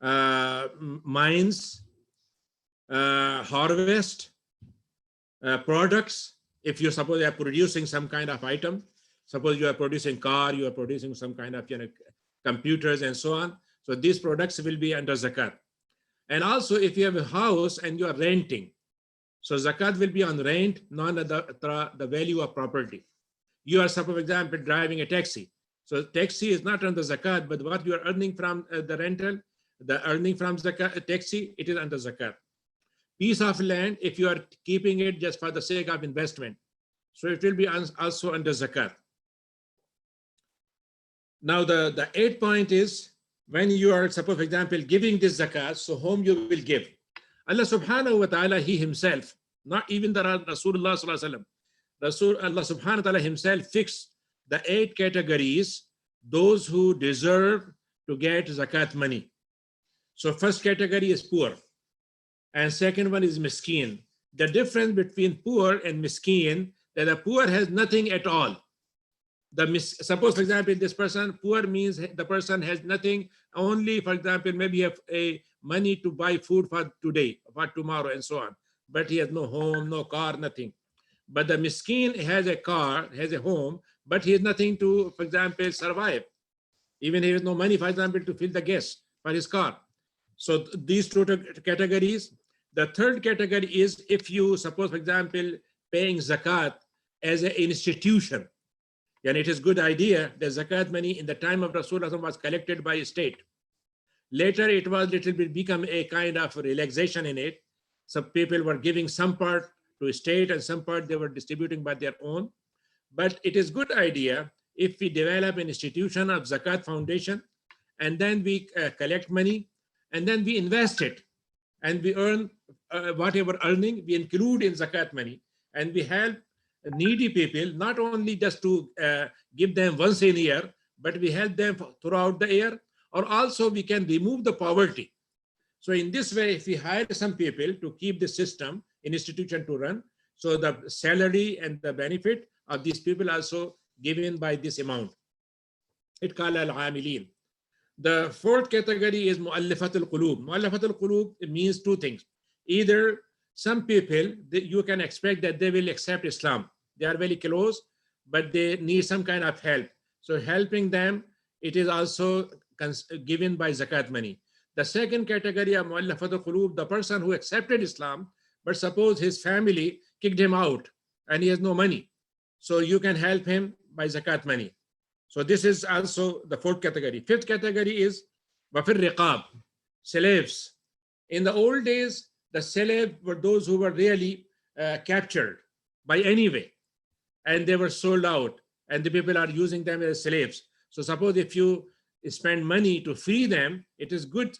mines, harvest, products. If you suppose you are producing some kind of item, suppose you are producing car, you are producing some kind of computers and so on. So these products will be under zakat. And also if you have a house and you are renting, so zakat will be on rent, not the value of property. You are, suppose for example, driving a taxi. So taxi is not under zakat, but what you are earning from the rental, the earning from zakat, taxi, it is under zakat. Piece of land, if you are keeping it just for the sake of investment, so it will be also under zakat. Now the 8th point is, when you are, suppose for example, giving this zakat, so whom you will give. Allah subhanahu wa ta'ala, he himself, not even the Rasulullah sallallahu alaihi wasallam, Allah subhanahu wa ta'ala himself fixed the 8 categories, those who deserve to get zakat money. So first category is poor, and second one is miskin. The difference between poor and miskin, that the poor has nothing at all. Suppose for example, this person, poor means the person has nothing, only for example, maybe have a money to buy food for today, for tomorrow and so on, but he has no home, no car, nothing. But the miskin has a car, has a home, but he has nothing to, for example, survive. Even he has no money, for example, to fill the gas for his car. So these two categories. The third category is if you, suppose for example, paying zakat as an institution, and it is good idea that zakat money in the time of Rasulullah was collected by a state. Later it was little bit become a kind of relaxation in it. Some people were giving some part to a state and some part they were distributing by their own. But it is good idea if we develop an institution of zakat foundation, and then we collect money, and then we invest it, and we earn whatever earning we include in zakat money, and we help needy people, not only just to give them once in a year, but we help them throughout the year, or also we can remove the poverty. So in this way, if we hire some people to keep the system, institution to run, so the salary and the benefit of these people also given by this amount. It called al-amilin. The fourth category is mu'allafat al-qulub. Mu'allafat al-qulub means two things. Either some people, you can expect that they will accept Islam. They are very close, but they need some kind of help. So helping them, it is also given by zakat money. The second category of mu'allafat al-qulub, the person who accepted Islam, but suppose his family kicked him out and he has no money. So you can help him by zakat money. So this is also the fourth category. Fifth category is wafir riqab, slaves. In the old days, the slaves were those who were really captured by any way, and they were sold out, and the people are using them as slaves. So suppose if you spend money to free them, it is good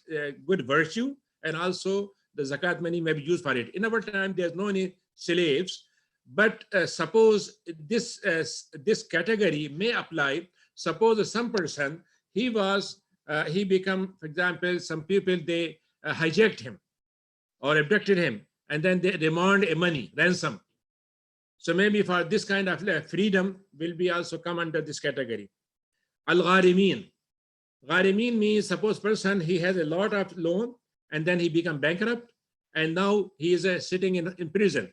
virtue, and also the zakat money may be used for it. In our time, there's no any slaves, but suppose this category may apply. Suppose some person, he become, for example, some people, they hijacked him or abducted him, and then they demand a money ransom. So maybe for this kind of freedom will be also come under this category. Al-gharimin. Gharimin means, suppose person, he has a lot of loan and then he become bankrupt, and now he is sitting in prison.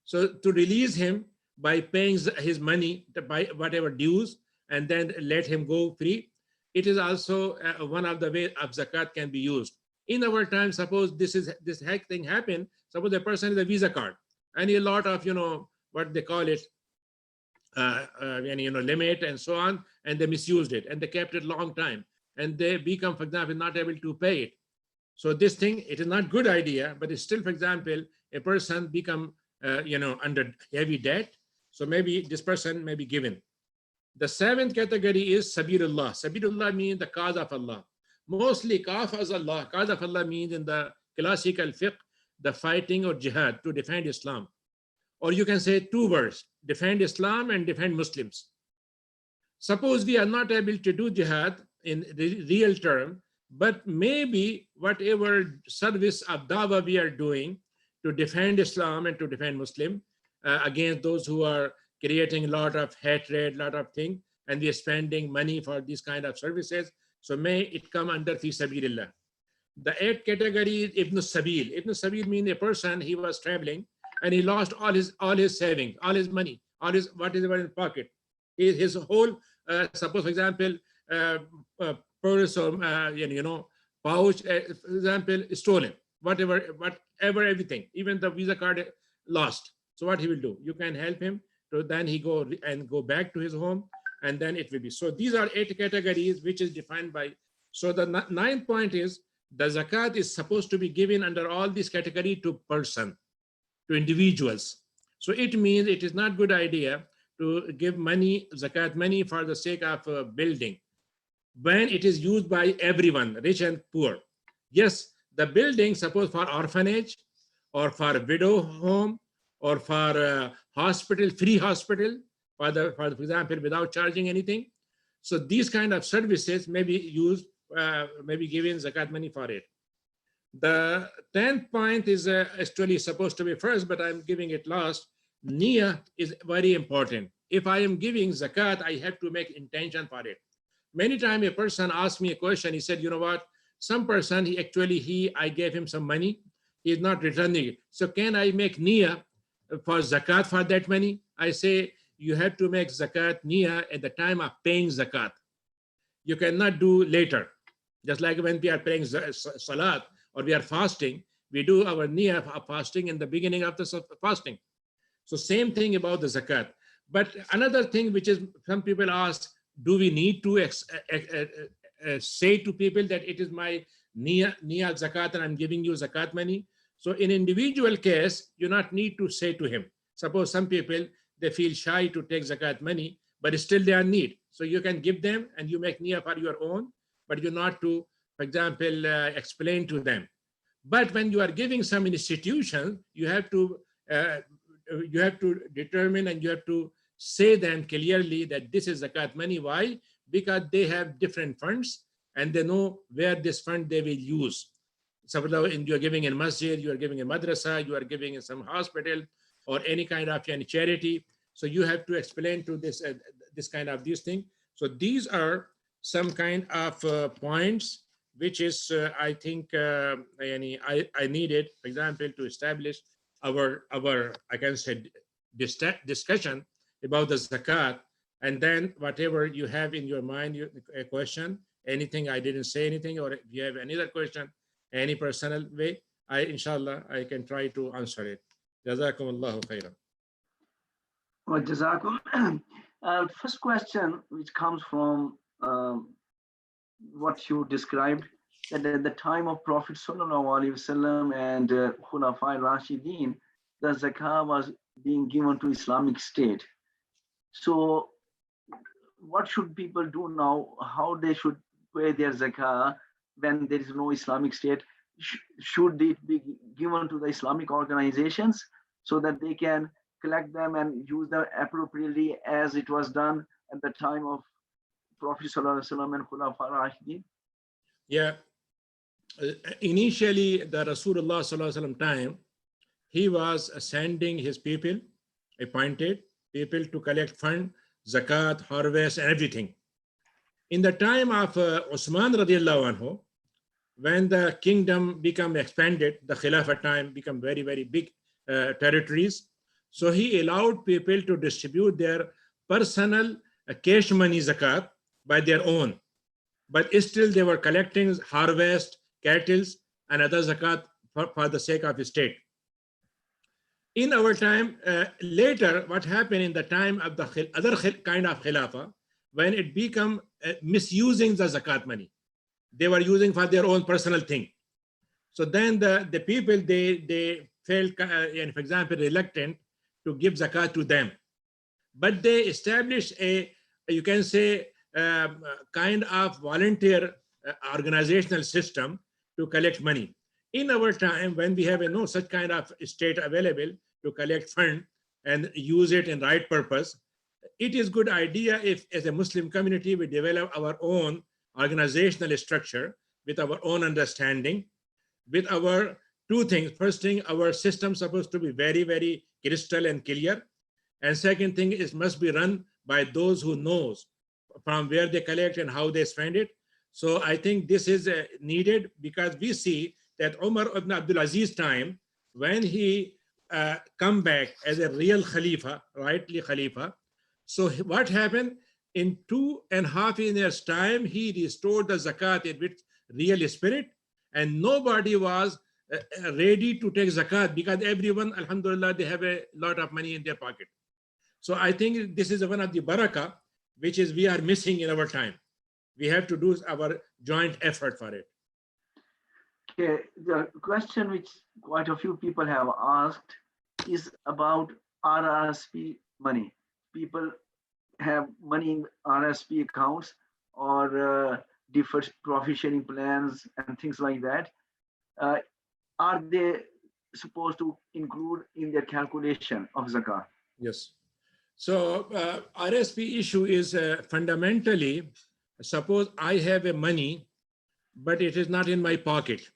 So to release him by paying his money, by whatever dues, and then let him go free, it is also one of the ways of zakat can be used. In our time, suppose this thing happened, suppose the person is a Visa card, and a lot of, what they call it, limit and so on, and they misused it, and they kept it long time, and they become, for example, not able to pay it. So this thing, it is not good idea, but it's still, for example, a person become, under heavy debt. So maybe this person may be given. The seventh category is sabirullah. Sabirullah means the cause of Allah. Mostly cause of Allah means in the classical fiqh, the fighting or jihad to defend Islam. Or you can say two words, defend Islam and defend Muslims. Suppose we are not able to do jihad in real term, but maybe whatever service of dawah we are doing to defend Islam and to defend Muslim against those who are creating a lot of hatred, lot of things, and we are spending money for these kind of services. So may it come under fi sabilillah. The 8th category is Ibn Sabil. Ibn Sabil means a person, he was traveling and he lost all his savings, all his money, all his what is in his pocket. His whole, suppose for example, uh, purse or pouch, for example, stolen, whatever, everything, even the Visa card lost. So what he will do? You can help him. So then he go back to his home, and then it will be. So these are 8 categories which is defined by. So the 9th point is the zakat is supposed to be given under all these categories to person, to individuals. So it means it is not good idea to give money, zakat money, for the sake of building, when it is used by everyone, rich and poor. Yes, the building, suppose for orphanage or for widow home or for hospital, free hospital, for example, without charging anything. So these kind of services may be used, maybe given zakat money for it. The 10th point is actually supposed to be first, but I'm giving it last. Niyyah is very important. If I am giving zakat, I have to make intention for it. Many times a person asked me a question. He said, you know what? Some person, I gave him some money. He is not returning it. So can I make niyyah for zakat for that money? I say, you have to make zakat niyyah at the time of paying zakat. You cannot do later. Just like when we are praying salat or we are fasting, we do our niyyah of fasting in the beginning of the fasting. So same thing about the zakat. But another thing which is, some people ask, do we need to say to people that it is my niyyah zakat and I'm giving you zakat money? So in individual case, you not need to say to him. Suppose some people, they feel shy to take zakat money, but still they are in need. So you can give them and you make niyyah for your own, but you not to, for example, explain to them. But when you are giving some institution, you have to determine and you have to say them clearly that this is zakat money. Why? Because they have different funds and they know where this fund they will use. So you are giving in masjid, you are giving in madrasa, you are giving in some hospital or any kind of charity. So you have to explain to this these things. So these are some kind of points which is I think I needed, for example, to establish our I can say discussion about the zakat. And then whatever you have in your mind, a question, anything I didn't say anything, or if you have any other question, any personal way, inshallah I can try to answer it. Jazakumullahu khairan. Well, Jazakum. First question, which comes from what you described, that at the time of Prophet Sallallahu Alaihi Wasallam and Khulafai Rashidin, the zakah was being given to Islamic State. So what should people do now? How they should pay their zakah when there is no Islamic State? Should it be given to the Islamic organizations so that they can collect them and use them appropriately as it was done at the time of Prophet Sallallahu Alaihi Wasallam and Khulafa Rashidin? Yeah. Initially, the Rasulullah Sallallahu Alaihi Wasallam time, he was sending his people, appointed people to collect fund, zakat, harvest, and everything. In the time of Usman radiallahu anhu, when the kingdom became expanded, the Khilafah time become very, very big territories. So he allowed people to distribute their personal cash money zakat by their own. But still they were collecting harvest, cattle, and other zakat for the sake of the state. In our time, later, what happened in the time of the other kind of Khilafah, when it became misusing the zakat money, they were using for their own personal thing. So then the people, they felt, for example, reluctant to give zakat to them. But they established you can say, kind of volunteer organizational system to collect money. In our time, when we have no such kind of state available to collect fund and use it in right purpose, it is good idea if, as a Muslim community, we develop our own organizational structure with our own understanding, with our two things. First thing, our system supposed to be very, very crystal and clear. And second thing is must be run by those who knows from where they collect and how they spend it. So I think this is needed, because we see that Umar ibn Abdul Aziz time, when he come back as a real Khalifa, rightly Khalifa. So what happened? In 2.5 years time, he restored the zakat with real spirit, and nobody was ready to take zakat, because everyone, alhamdulillah, they have a lot of money in their pocket. So I think this is one of the barakah which is we are missing in our time. We have to do our joint effort for it. Okay, the question which quite a few people have asked is about RRSP money. People have money in RSP accounts or deferred profit sharing plans and things like that. Are they supposed to include in their calculation of zakah? Yes. So RSP issue is fundamentally, suppose I have a money, but it is not in my pocket.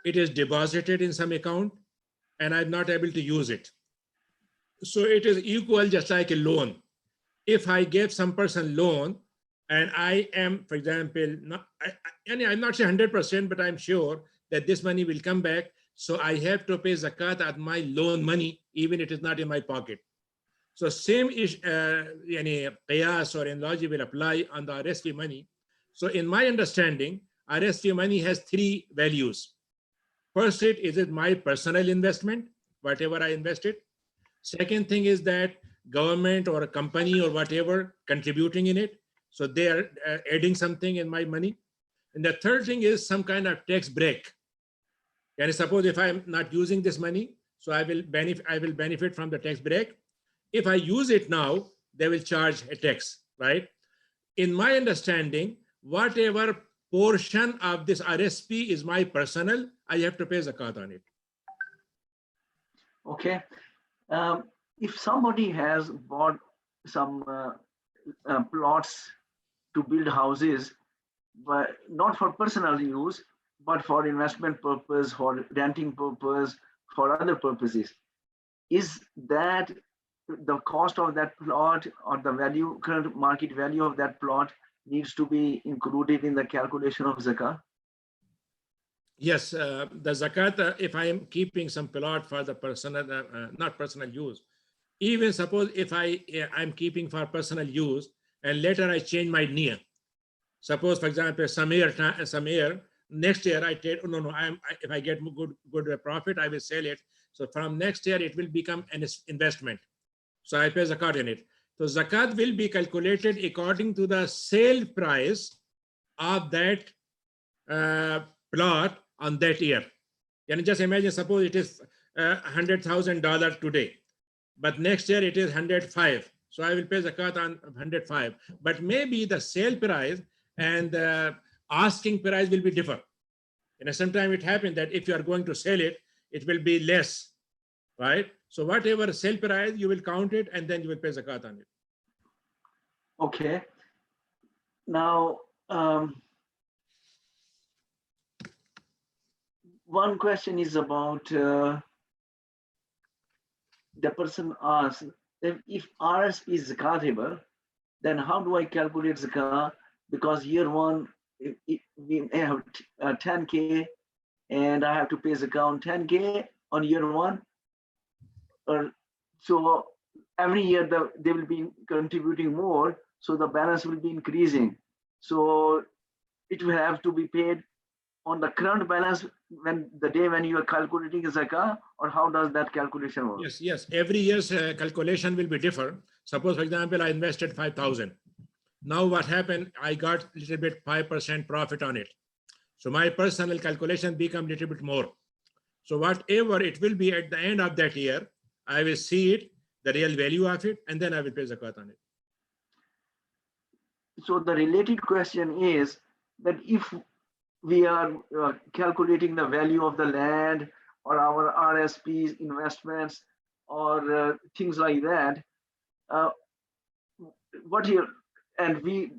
It is deposited in some account and I'm not able to use it. So it is equal, just like a loan. If I give some person loan and I am, for example, I'm not sure 100%, but I'm sure that this money will come back. So I have to pay zakat at my loan money, even it is not in my pocket. So same qiyas or analogy will apply on the RSP money. So in my understanding, RSP money has 3 values. First, is it my personal investment, whatever I invested. Second thing is that government or a company or whatever contributing in it. So they are adding something in my money. And the third thing is some kind of tax break. And suppose if I'm not using this money, so I will benefit from the tax break. If I use it now, they will charge a tax, right? In my understanding, whatever portion of this RSP is my personal, I have to pay zakat on it. Okay. If somebody has bought some plots to build houses, but not for personal use, but for investment purpose, for renting purpose, for other purposes, is that the cost of that plot or the value, current market value of that plot needs to be included in the calculation of zakah? Yes, the zakat, if I am keeping some plot for the personal, not personal use, even suppose if I'm keeping for personal use and later I change my niyyah. Suppose, for example, some year, next year I take, if I get good profit, I will sell it. So from next year, it will become an investment. So I pay zakat in it. So zakat will be calculated according to the sale price of that plot on that year. And just imagine, suppose it is $100,000 today, but next year it is 105. So I will pay zakat on 105. But maybe the sale price and the asking price will be different. And sometimes it happens that if you are going to sell it, it will be less, right? So whatever sale price, you will count it and then you will pay zakat on it. Okay. Now, one question is about the person asks that if RSP is zakatable, then how do I calculate zakah? Because year one, we have 10K and I have to pay zakah on 10K on year one. So every year they will be contributing more, so the balance will be increasing. So it will have to be paid on the current balance when the day when you are calculating zakah, or how does that calculation work? Yes. Every year's calculation will be different. Suppose, for example, I invested 5,000. Now what happened? I got a little bit 5% profit on it. So my personal calculation become a little bit more. So whatever it will be at the end of that year, I will see it, the real value of it, and then I will pay zakat on it. So the related question is that if we are calculating the value of the land or our RSPs, investments, or things like that,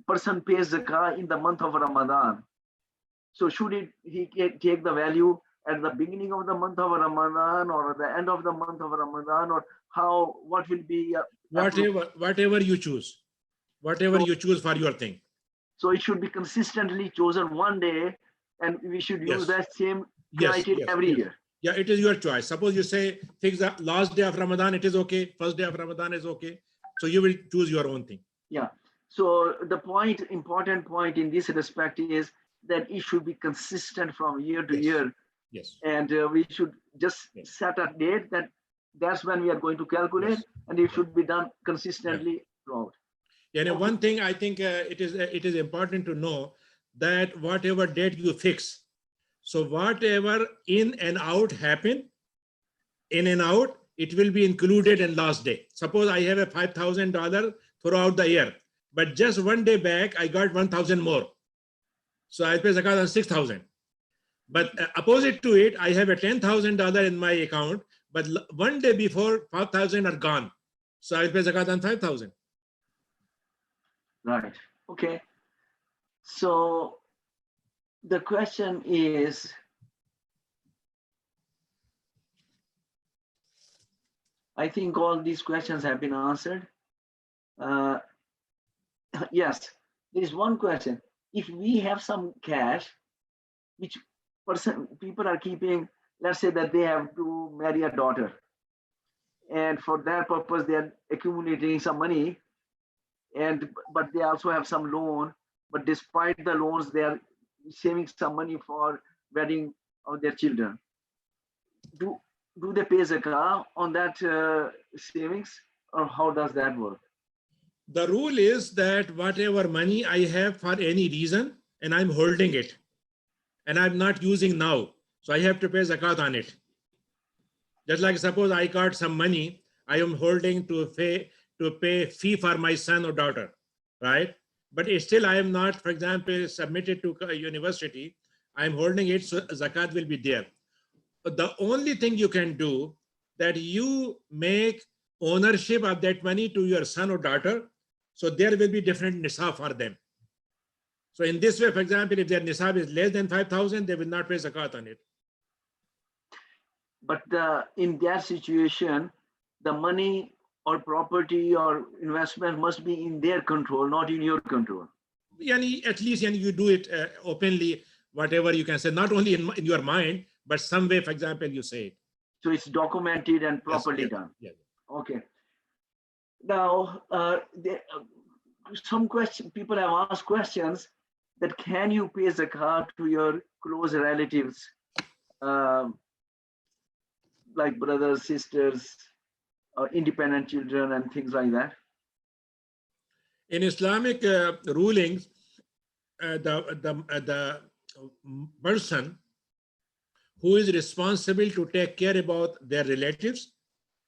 person pays zakah in the month of Ramadan. So should he take the value at the beginning of the month of Ramadan or at the end of the month of Ramadan, or what will be? Whatever you choose. Whatever you choose for your thing. So it should be consistently chosen one day, and we should use Yes. that same Yes, criteria yes, every yes. year. Yeah, it is your choice. Suppose you say fix the last day of Ramadan, it is okay. First day of Ramadan is okay. So you will choose your own thing. Yeah. So the important point in this respect is that it should be consistent from year to Yes. year, Yes. and we should just Yes. set a date that's when we are going to calculate, Yes. and it should be done consistently throughout. And one thing I think it is important to know that whatever date you fix, so whatever in and out happen, in and out, it will be included in last day. Suppose I have a $5,000 throughout the year, but just one day back I got 1,000 more. So I pay zakat on 6,000. But opposite to it, I have a $10,000 in my account, but one day before 5,000 are gone. So I pay zakat on 5,000. Right. Okay. So the question is, I think all these questions have been answered. Yes, there is one question. If we have some cash, which people are keeping, let's say that they have to marry a daughter, and for that purpose they are accumulating some money, but they also have some loan, but despite the loans they are saving some money for wedding of their children. Do they pay zakah on that savings, or how does that work? The rule is that whatever money I have for any reason, and I'm holding it, and I'm not using now, so I have to pay zakat on it. Just like suppose I got some money, I am holding to pay fee for my son or daughter, right? But still I am not, for example, submitted to a university. I'm holding it, so zakat will be there. But the only thing you can do that you make ownership of that money to your son or daughter, so there will be different nisab for them. So in this way, for example, if their nisab is less than 5,000, they will not pay zakat on it. But in that situation, the money or property or investment must be in their control, not in your control. At least you do it openly, whatever you can say, not only in your mind, but some way, for example, you say it. So it's documented and properly Yes, done. yes. Okay. Now, some people have asked questions that can you pay zakat to your close relatives, like brothers, sisters, or independent children, and things like that? In Islamic rulings, the person who is responsible to take care about their relatives,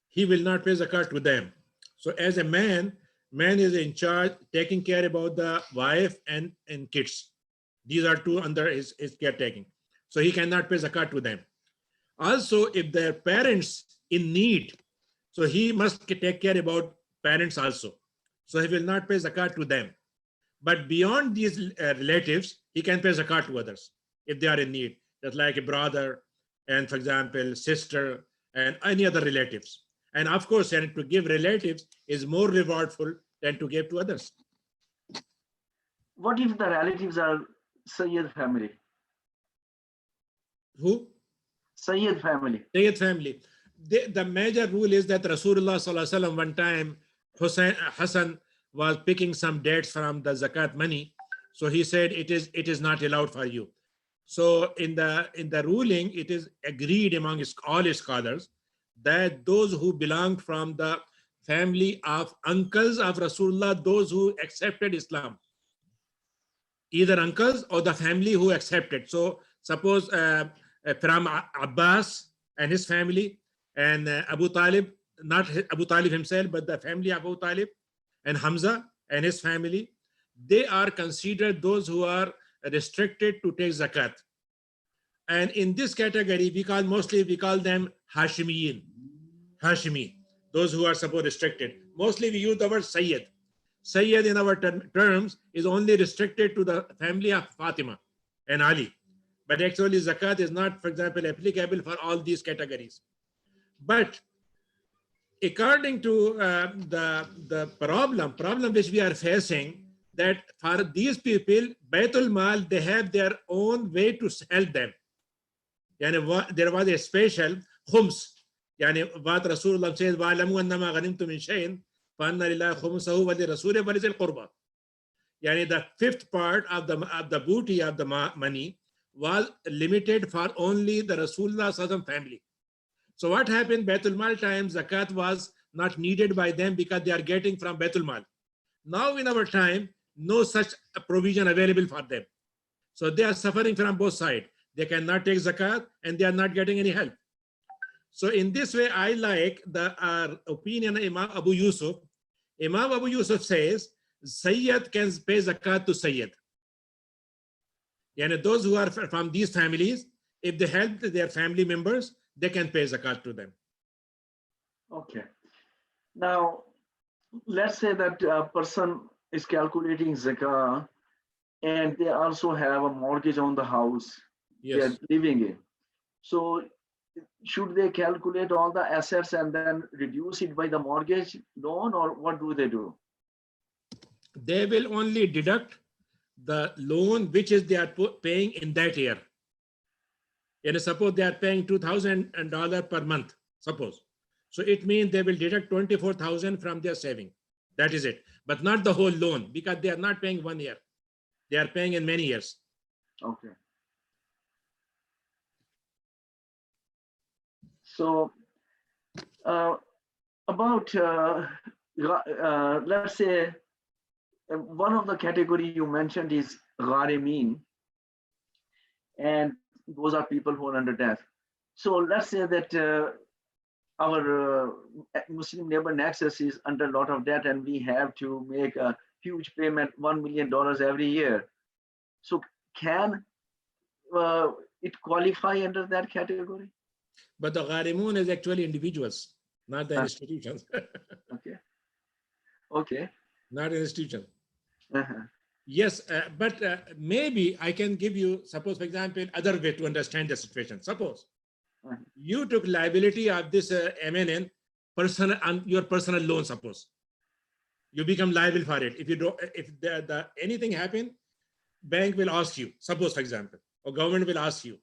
he will not pay zakat to them. So as a man is in charge taking care about the wife and kids. These are two under his caretaking. So he cannot pay zakat to them. Also, if their parents in need, so he must take care about parents also. So he will not pay zakat to them. But beyond these relatives, he can pay zakat to others if they are in need, just like a brother and, for example, sister and any other relatives. And of course, and to give relatives is more rewardful than to give to others. What if the relatives are Sayyid family? Who? Sayyid family. Sayyid family. The major rule is that Rasulullah Sallallahu Alaihi Wasallam one time, Hassan was picking some dates from the zakat money. So he said, it is not allowed for you. So in the ruling, it is agreed among all scholars that those who belonged from the family of uncles of Rasulullah, those who accepted Islam, either uncles or the family who accepted. So suppose from Abbas and his family, and Abu Talib, not Abu Talib himself, but the family of Abu Talib, and Hamza and his family, they are considered those who are restricted to take zakat. And in this category, we call them Hashimiyin, Hashimi, those who are supposed restricted. Mostly we use the word Sayyid. Sayyid in our terms is only restricted to the family of Fatima and Ali. But actually zakat is not, for example, applicable for all these categories. But according to the problem which we are facing, that for these people, Baitul Mal, they have their own way to help them. Yani, there was a special khums. Yani, what Rasulullah says, وَعَلَمُوا أَنَّمَا غَنِمْتُم مِّن شَيْءٍ فَأَنَّ لِلَّهِ خُمُسَهُ وَلِلرَّسُولِ وَلِذِي الْقُرْبَى. Yani, the fifth part of the booty of the money was limited for only the Rasulullah family. So what happened? Baitul Mal time, zakat was not needed by them because they are getting from Baitul Mal. Now in our time, no such provision available for them. So they are suffering from both sides. They cannot take zakat and they are not getting any help. So in this way, I like the opinion of Imam Abu Yusuf. Imam Abu Yusuf says, Sayyid can pay zakat to Sayyid. And those who are from these families, if they help their family members, they can pay zakat to them. Okay. Now, let's say that a person is calculating zakah and they also have a mortgage on the house Yes. they're living in. So should they calculate all the assets and then reduce it by the mortgage loan, or what do they do? They will only deduct the loan which is they are paying in that year. And suppose they are paying $2,000 per month, suppose. So it means they will deduct 24,000 from their saving. That is it. But not the whole loan, because they are not paying 1 year. They are paying in many years. Okay. So about, let's say, one of the category you mentioned is Gharemin, and those are people who are under death. So let's say that our Muslim neighbor Nexus is under a lot of debt and we have to make a huge payment, $1 million every year. So can it qualify under that category? But the Gharimun is actually individuals, not the institutions. Okay. Okay. Not an institution. Uh-huh. Yes, but maybe I can give you, suppose, for example, other way to understand the situation. Suppose you took liability of this MNN personal on your personal loan. Suppose you become liable for it. If you don't, if anything happen, bank will ask you. Suppose, for example, or government will ask you.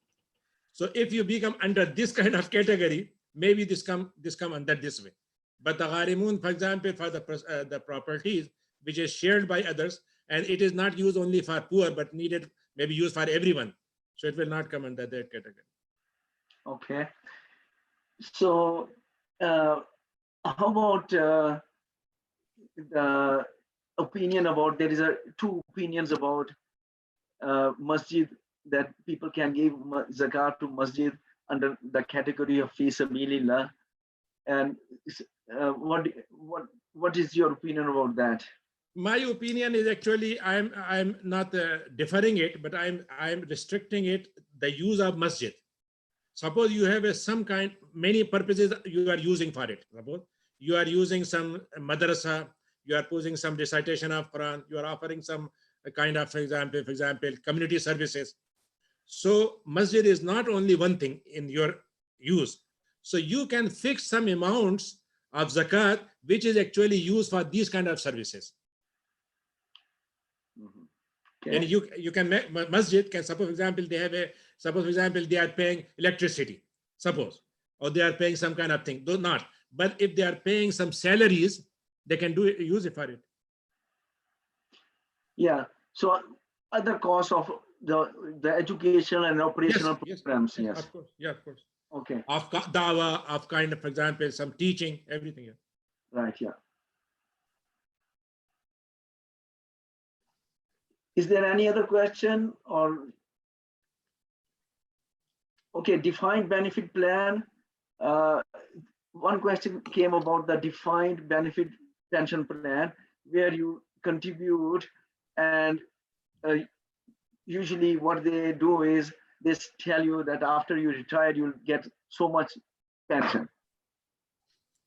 So if you become under this kind of category, maybe this come under this way. But the Gharimun, for example, for the properties which is shared by others, and it is not used only for poor, but needed maybe used for everyone. So it will not come under that category. Okay. So how about the opinion about, there is two opinions about masjid, that people can give zakat to masjid under the category of fi sabilillah. And what is your opinion about that? My opinion is actually I'm not deferring it, but I'm restricting it, the use of masjid. Suppose you have many purposes you are using for it. Suppose you are using some madrasa, you are posing some recitation of Quran, you are offering some kind of, for example, community services. So masjid is not only one thing in your use. So you can fix some amounts of zakat, which is actually used for these kind of services. Okay. And you can make masjid can, suppose, for example, they have they are paying electricity, suppose, or they are paying some kind of thing. Though not, but if they are paying some salaries, they can use it for it. Yeah. So other costs of the educational and operational programs. Yes. Of course. Yeah, of course. Okay. Of dawah, of kind of, for example, some teaching, everything. Yeah. Right. Yeah. Is there any other question or? Okay, defined benefit plan. One question came about the defined benefit pension plan, where you contribute, and usually what they do is they tell you that after you retire, you'll get so much pension.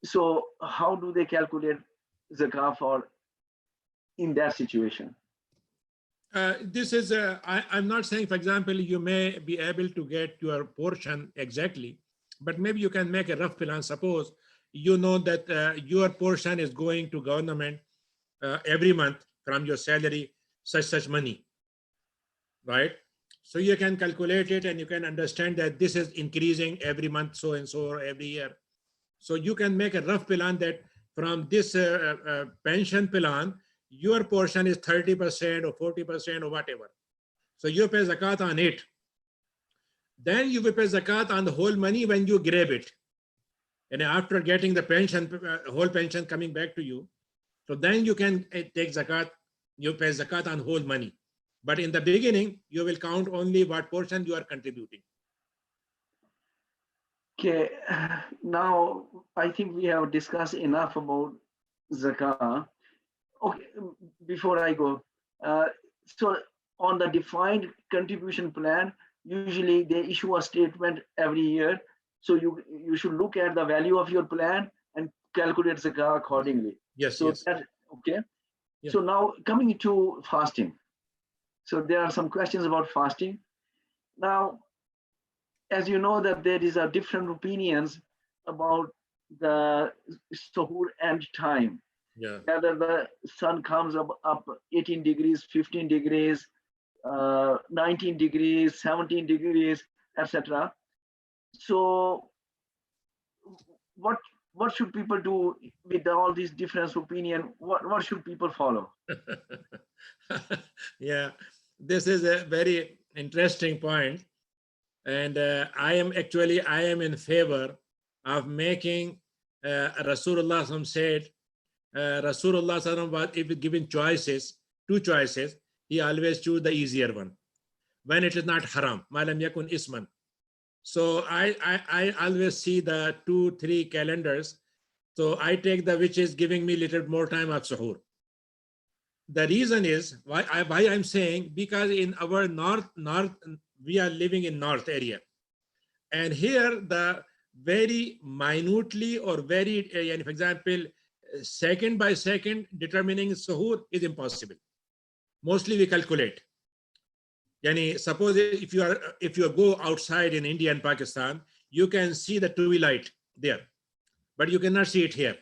So how do they calculate zakah for in that situation? This is, I'm not saying, for example, you may be able to get your portion exactly, but maybe you can make a rough plan. Suppose you know that your portion is going to government every month from your salary, such money, right? So you can calculate it and you can understand that this is increasing every month, so and so, or every year. So you can make a rough plan that from this pension plan, your portion is 30% or 40% or whatever. So you pay zakat on it. Then you will pay zakat on the whole money when you grab it. And after getting the pension, whole pension coming back to you, so then you can take zakat, you pay zakat on whole money. But in the beginning, you will count only what portion you are contributing. Okay, now I think we have discussed enough about zakah. Okay, before I go, so on the defined contribution plan, usually they issue a statement every year. So you should look at the value of your plan and calculate zakah accordingly. Yes, So yes. that, okay. Yeah. So now coming to fasting. So there are some questions about fasting. Now, as you know that there is a different opinions about the suhoor end time. Yeah. Whether the sun comes up 18 degrees, 15 degrees, 19 degrees, 17 degrees, etc. So what should people do with all these different opinion? What should people follow? Yeah, this is a very interesting point. And I am in favor of making Rasulullah said, Rasulullah was, if given choices, two choices, he always choose the easier one when it is not haram. Malam yakun isman. So I always see the 2-3 calendars. So I take the which is giving me little more time of suhoor. The reason is why I'm saying, because in our north, we are living in north area, and here the very minutely or very, for example, second by second determining suhoor is impossible. Mostly we calculate. Yani, suppose if you go outside in India and Pakistan, you can see the twilight there, but you cannot see it here.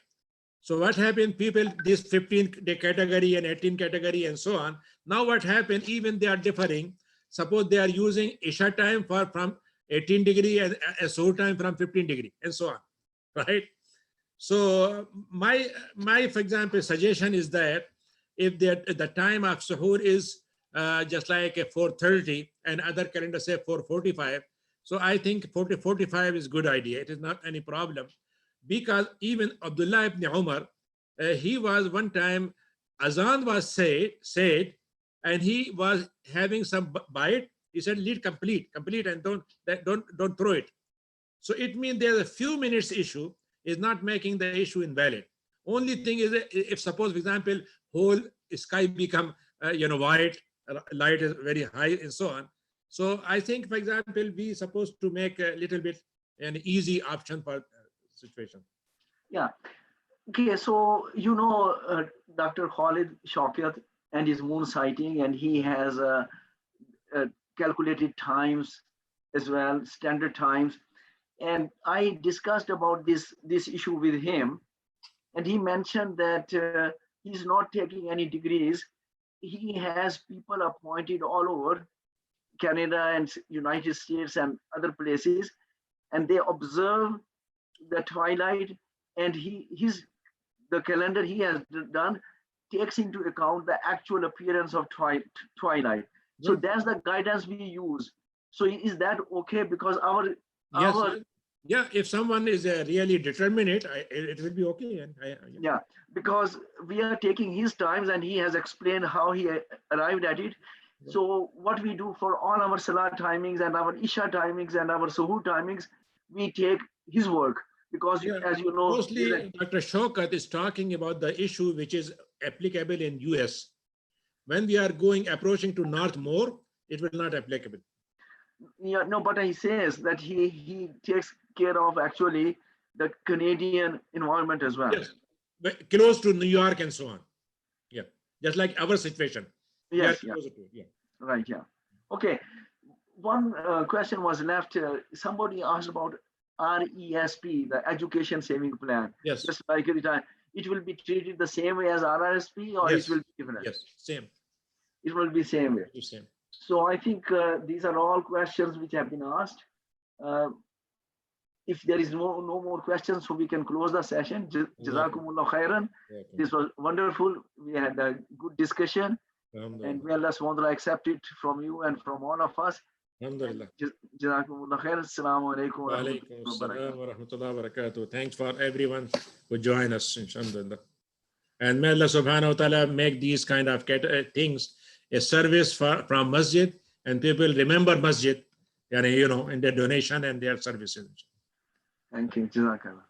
So what happened, people, this 15 category and 18 category and so on. Now what happened, even they are differing. Suppose they are using Isha time from 18 degree and Suhoor time from 15 degree and so on, right? So my for example, suggestion is that if the time of Suhoor is just like a 4:30 and other calendar say 4:45, so I think 45 is good idea. It is not any problem. Because even Abdullah ibn Umar, he was one time, Azan was said, and he was having some bite. He said, "Lead complete, and don't throw it." So it means there's a few minutes issue is not making the issue invalid. Only thing is that if suppose, for example, whole sky become white, light is very high and so on. So I think, for example, we supposed to make a little bit an easy option for situation. Yeah. Okay, so Dr. Khalid Shaukat and his moon sighting, and he has calculated times as well, standard times. And I discussed about this issue with him, and he mentioned that he's not taking any degrees. He has people appointed all over Canada and United States and other places, and they observe the twilight, and the calendar he has done takes into account the actual appearance of twilight. So that's the guidance we use. So is that okay? Because yeah, if someone is really determined, it will be okay. Yeah, because we are taking his times, and he has explained how he arrived at it. So what we do for all our Salat timings and our Isha timings and our Suhoor timings, we take his work. Because as you know, mostly Dr. Shaukat is talking about the issue which is applicable in US. When we are approaching to north more, it will not applicable. Yeah, no, but he says that he takes care of actually the Canadian environment as well. Yes, but close to New York and so on. Yeah, just like our situation. Yes, yeah. Right, yeah. Okay, one question was left. Somebody asked about RESP, the Education Saving Plan. Yes. Just like it will be treated the same way as RRSP, or yes. it will be different? Yes, same. it will be same way. Same. So I think these are all questions which have been asked. If there is no more questions, so we can close the session. Jazakumullah khairan. This was wonderful. We had a good discussion, and may Allah subhanahu wa ta'ala accept it from you and from all of us. Alhamdulillah. Jazakumullah khairan. Assalamu alaikum wa Walaikum rahmatullahi wa rahmatullahi wa barakatuh. Thanks for everyone who joined us, inshallah. And may Allah subhanahu wa ta'ala make these kind of things a service from masjid, and people remember masjid, in their donation and their services. Thank you. Jazakallah.